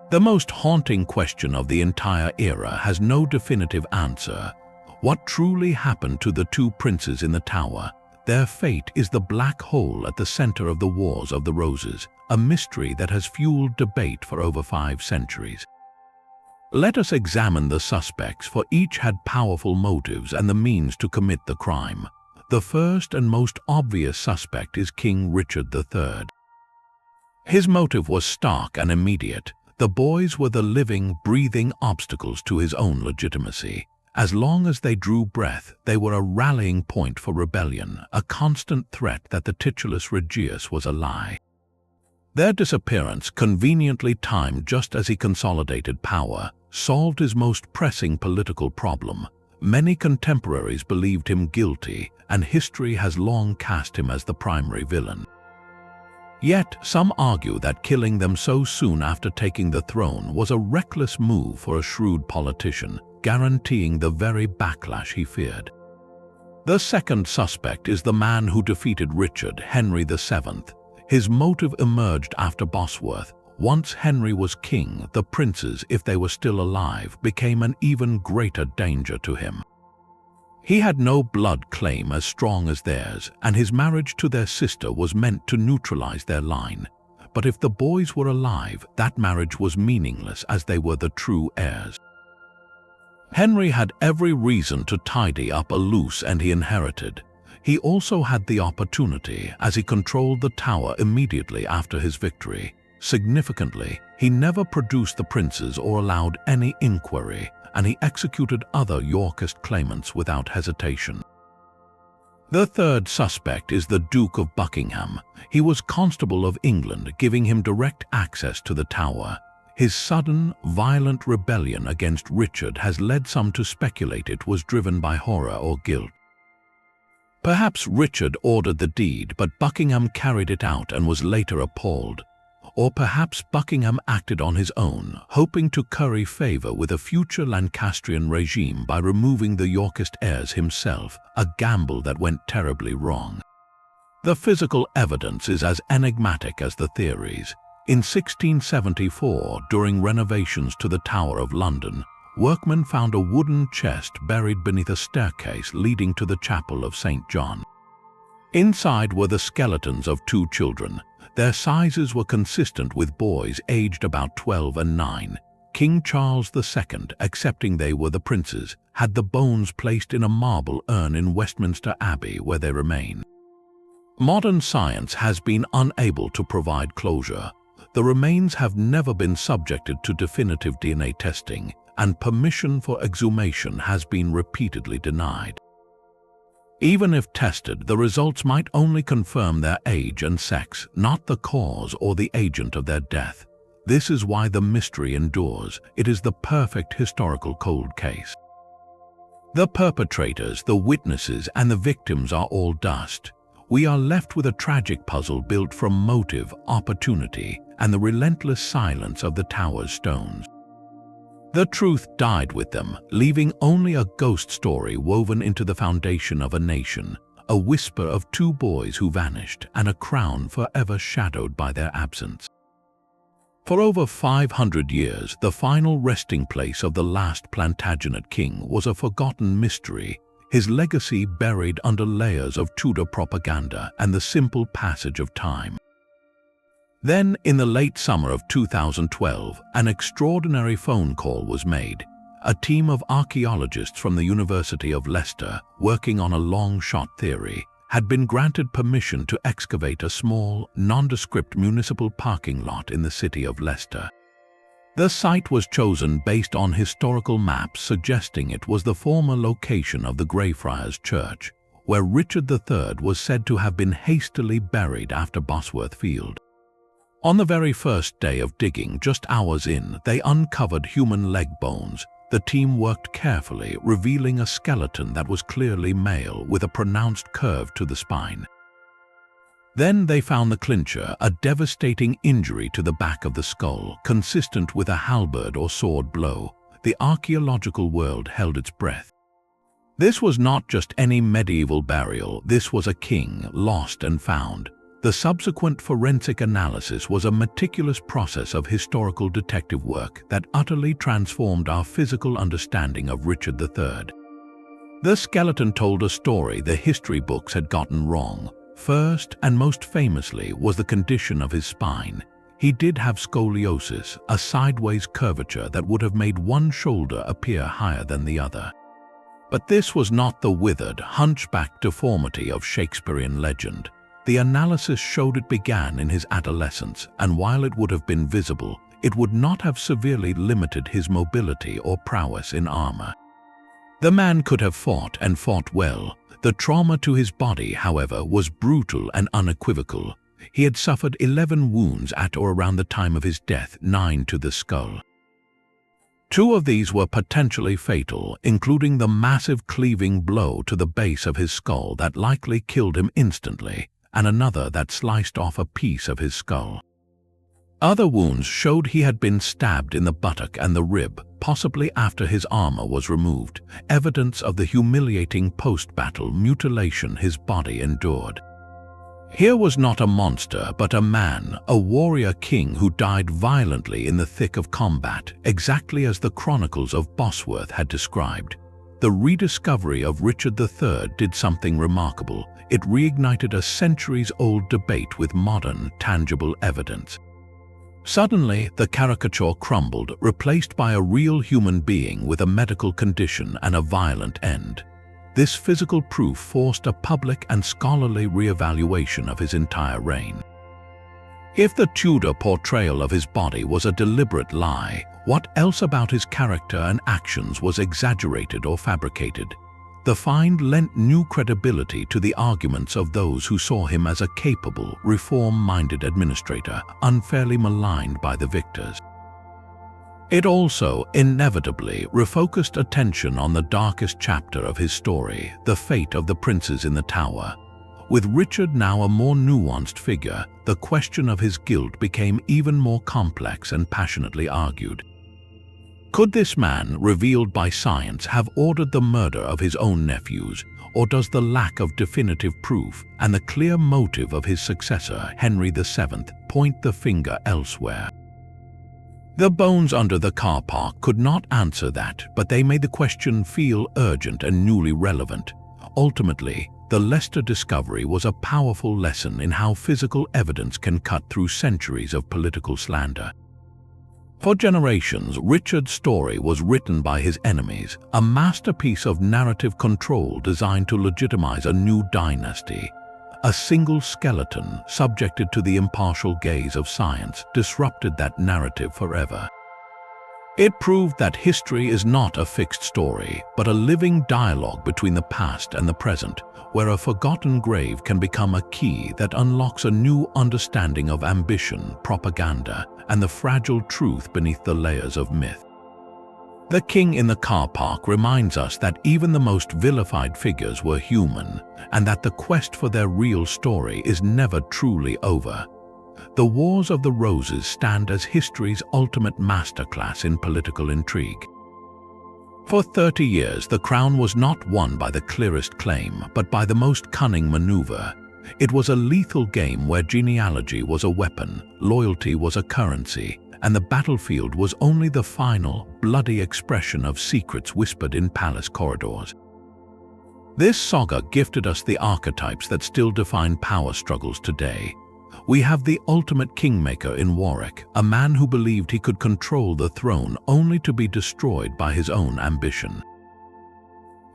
The most haunting question of the entire era has no definitive answer. What truly happened to the two princes in the Tower? Their fate is the black hole at the center of the Wars of the Roses, a mystery that has fueled debate for over 5 centuries. Let us examine the suspects, for each had powerful motives and the means to commit the crime. The first and most obvious suspect is King Richard III. His motive was stark and immediate. The boys were the living, breathing obstacles to his own legitimacy. As long as they drew breath, they were a rallying point for rebellion, a constant threat that the titulus regius was a lie. Their disappearance, conveniently timed just as he consolidated power, solved his most pressing political problem. Many contemporaries believed him guilty, and history has long cast him as the primary villain. Yet, some argue that killing them so soon after taking the throne was a reckless move for a shrewd politician, guaranteeing the very backlash he feared. The second suspect is the man who defeated Richard, Henry VII. His motive emerged after Bosworth. Once Henry was king, the princes, if they were still alive, became an even greater danger to him. He had no blood claim as strong as theirs, and his marriage to their sister was meant to neutralize their line. But if the boys were alive, that marriage was meaningless as they were the true heirs. Henry had every reason to tidy up a loose end he inherited. He also had the opportunity, as he controlled the Tower immediately after his victory. Significantly, he never produced the princes or allowed any inquiry, and he executed other Yorkist claimants without hesitation. The third suspect is the Duke of Buckingham. He was Constable of England, giving him direct access to the Tower. His sudden, violent rebellion against Richard has led some to speculate it was driven by horror or guilt. Perhaps Richard ordered the deed, but Buckingham carried it out and was later appalled. Or perhaps Buckingham acted on his own, hoping to curry favor with a future Lancastrian regime by removing the Yorkist heirs himself, a gamble that went terribly wrong. The physical evidence is as enigmatic as the theories. In 1674, during renovations to the Tower of London, workmen found a wooden chest buried beneath a staircase leading to the chapel of St. John. Inside were the skeletons of 2 children. Their sizes were consistent with boys aged about 12 and 9. King Charles II, accepting they were the princes, had the bones placed in a marble urn in Westminster Abbey where they remain. Modern science has been unable to provide closure. The remains have never been subjected to definitive DNA testing, and permission for exhumation has been repeatedly denied. Even if tested, the results might only confirm their age and sex, not the cause or the agent of their death. This is why the mystery endures. It is the perfect historical cold case. The perpetrators, the witnesses, and the victims are all dust. We are left with a tragic puzzle built from motive, opportunity, and the relentless silence of the tower's stones. The truth died with them, leaving only a ghost story woven into the foundation of a nation, a whisper of 2 boys who vanished, and a crown forever shadowed by their absence. For over 500 years, the final resting place of the last Plantagenet king was a forgotten mystery, his legacy buried under layers of Tudor propaganda and the simple passage of time. Then, in the late summer of 2012, an extraordinary phone call was made. A team of archaeologists from the University of Leicester, working on a long-shot theory, had been granted permission to excavate a small, nondescript municipal parking lot in the city of Leicester. The site was chosen based on historical maps suggesting it was the former location of the Greyfriars Church, where Richard III was said to have been hastily buried after Bosworth Field. On the very first day of digging, just hours in, they uncovered human leg bones. The team worked carefully, revealing a skeleton that was clearly male with a pronounced curve to the spine. Then they found the clincher, a devastating injury to the back of the skull, consistent with a halberd or sword blow. The archaeological world held its breath. This was not just any medieval burial, this was a king, lost and found. The subsequent forensic analysis was a meticulous process of historical detective work that utterly transformed our physical understanding of Richard III. The skeleton told a story the history books had gotten wrong. First and most famously was the condition of his spine. He did have scoliosis, a sideways curvature that would have made one shoulder appear higher than the other. But this was not the withered, hunchback deformity of Shakespearean legend. The analysis showed it began in his adolescence, and while it would have been visible, it would not have severely limited his mobility or prowess in armor. The man could have fought and fought well. The trauma to his body, however, was brutal and unequivocal. He had suffered 11 wounds at or around the time of his death, 9 to the skull. 2 of these were potentially fatal, including the massive cleaving blow to the base of his skull that likely killed him instantly, and another that sliced off a piece of his skull. Other wounds showed he had been stabbed in the buttock and the rib, possibly after his armor was removed, evidence of the humiliating post-battle mutilation his body endured. Here was not a monster, but a man, a warrior king who died violently in the thick of combat, exactly as the chronicles of Bosworth had described. The rediscovery of Richard III did something remarkable. It reignited a centuries-old debate with modern, tangible evidence. Suddenly, the caricature crumbled, replaced by a real human being with a medical condition and a violent end. This physical proof forced a public and scholarly re-evaluation of his entire reign. If the Tudor portrayal of his body was a deliberate lie, what else about his character and actions was exaggerated or fabricated? The find lent new credibility to the arguments of those who saw him as a capable, reform-minded administrator, unfairly maligned by the victors. It also, inevitably, refocused attention on the darkest chapter of his story, the fate of the princes in the Tower. With Richard now a more nuanced figure, the question of his guilt became even more complex and passionately argued. Could this man, revealed by science, have ordered the murder of his own nephews, or does the lack of definitive proof and the clear motive of his successor, Henry VII, point the finger elsewhere? The bones under the car park could not answer that, but they made the question feel urgent and newly relevant. Ultimately, the Leicester discovery was a powerful lesson in how physical evidence can cut through centuries of political slander. For generations, Richard's story was written by his enemies, a masterpiece of narrative control designed to legitimize a new dynasty. A single skeleton, subjected to the impartial gaze of science, disrupted that narrative forever. It proved that history is not a fixed story, but a living dialogue between the past and the present, where a forgotten grave can become a key that unlocks a new understanding of ambition, propaganda, and the fragile truth beneath the layers of myth. The king in the car park reminds us that even the most vilified figures were human, and that the quest for their real story is never truly over. The Wars of the Roses stand as history's ultimate masterclass in political intrigue. For 30 years, the crown was not won by the clearest claim, but by the most cunning maneuver. It was a lethal game where genealogy was a weapon, loyalty was a currency, and the battlefield was only the final, bloody expression of secrets whispered in palace corridors. This saga gifted us the archetypes that still define power struggles today. We have the ultimate kingmaker in Warwick, a man who believed he could control the throne only to be destroyed by his own ambition.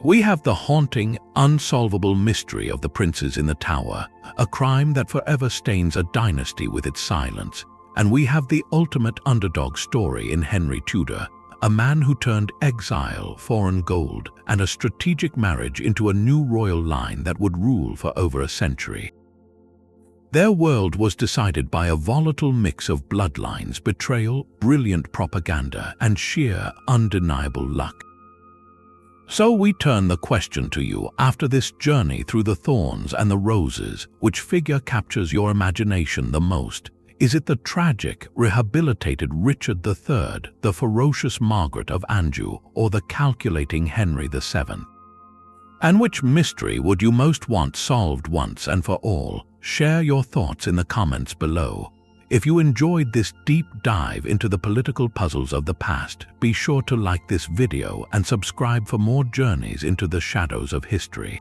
We have the haunting, unsolvable mystery of the princes in the Tower, a crime that forever stains a dynasty with its silence. And we have the ultimate underdog story in Henry Tudor, a man who turned exile, foreign gold, and a strategic marriage into a new royal line that would rule for over a century. Their world was decided by a volatile mix of bloodlines, betrayal, brilliant propaganda, and sheer, undeniable luck. So we turn the question to you: after this journey through the thorns and the roses, which figure captures your imagination the most? Is it the tragic, rehabilitated Richard III, the ferocious Margaret of Anjou, or the calculating Henry VII? And which mystery would you most want solved once and for all? Share your thoughts in the comments below. If you enjoyed this deep dive into the political puzzles of the past, be sure to like this video and subscribe for more journeys into the shadows of history.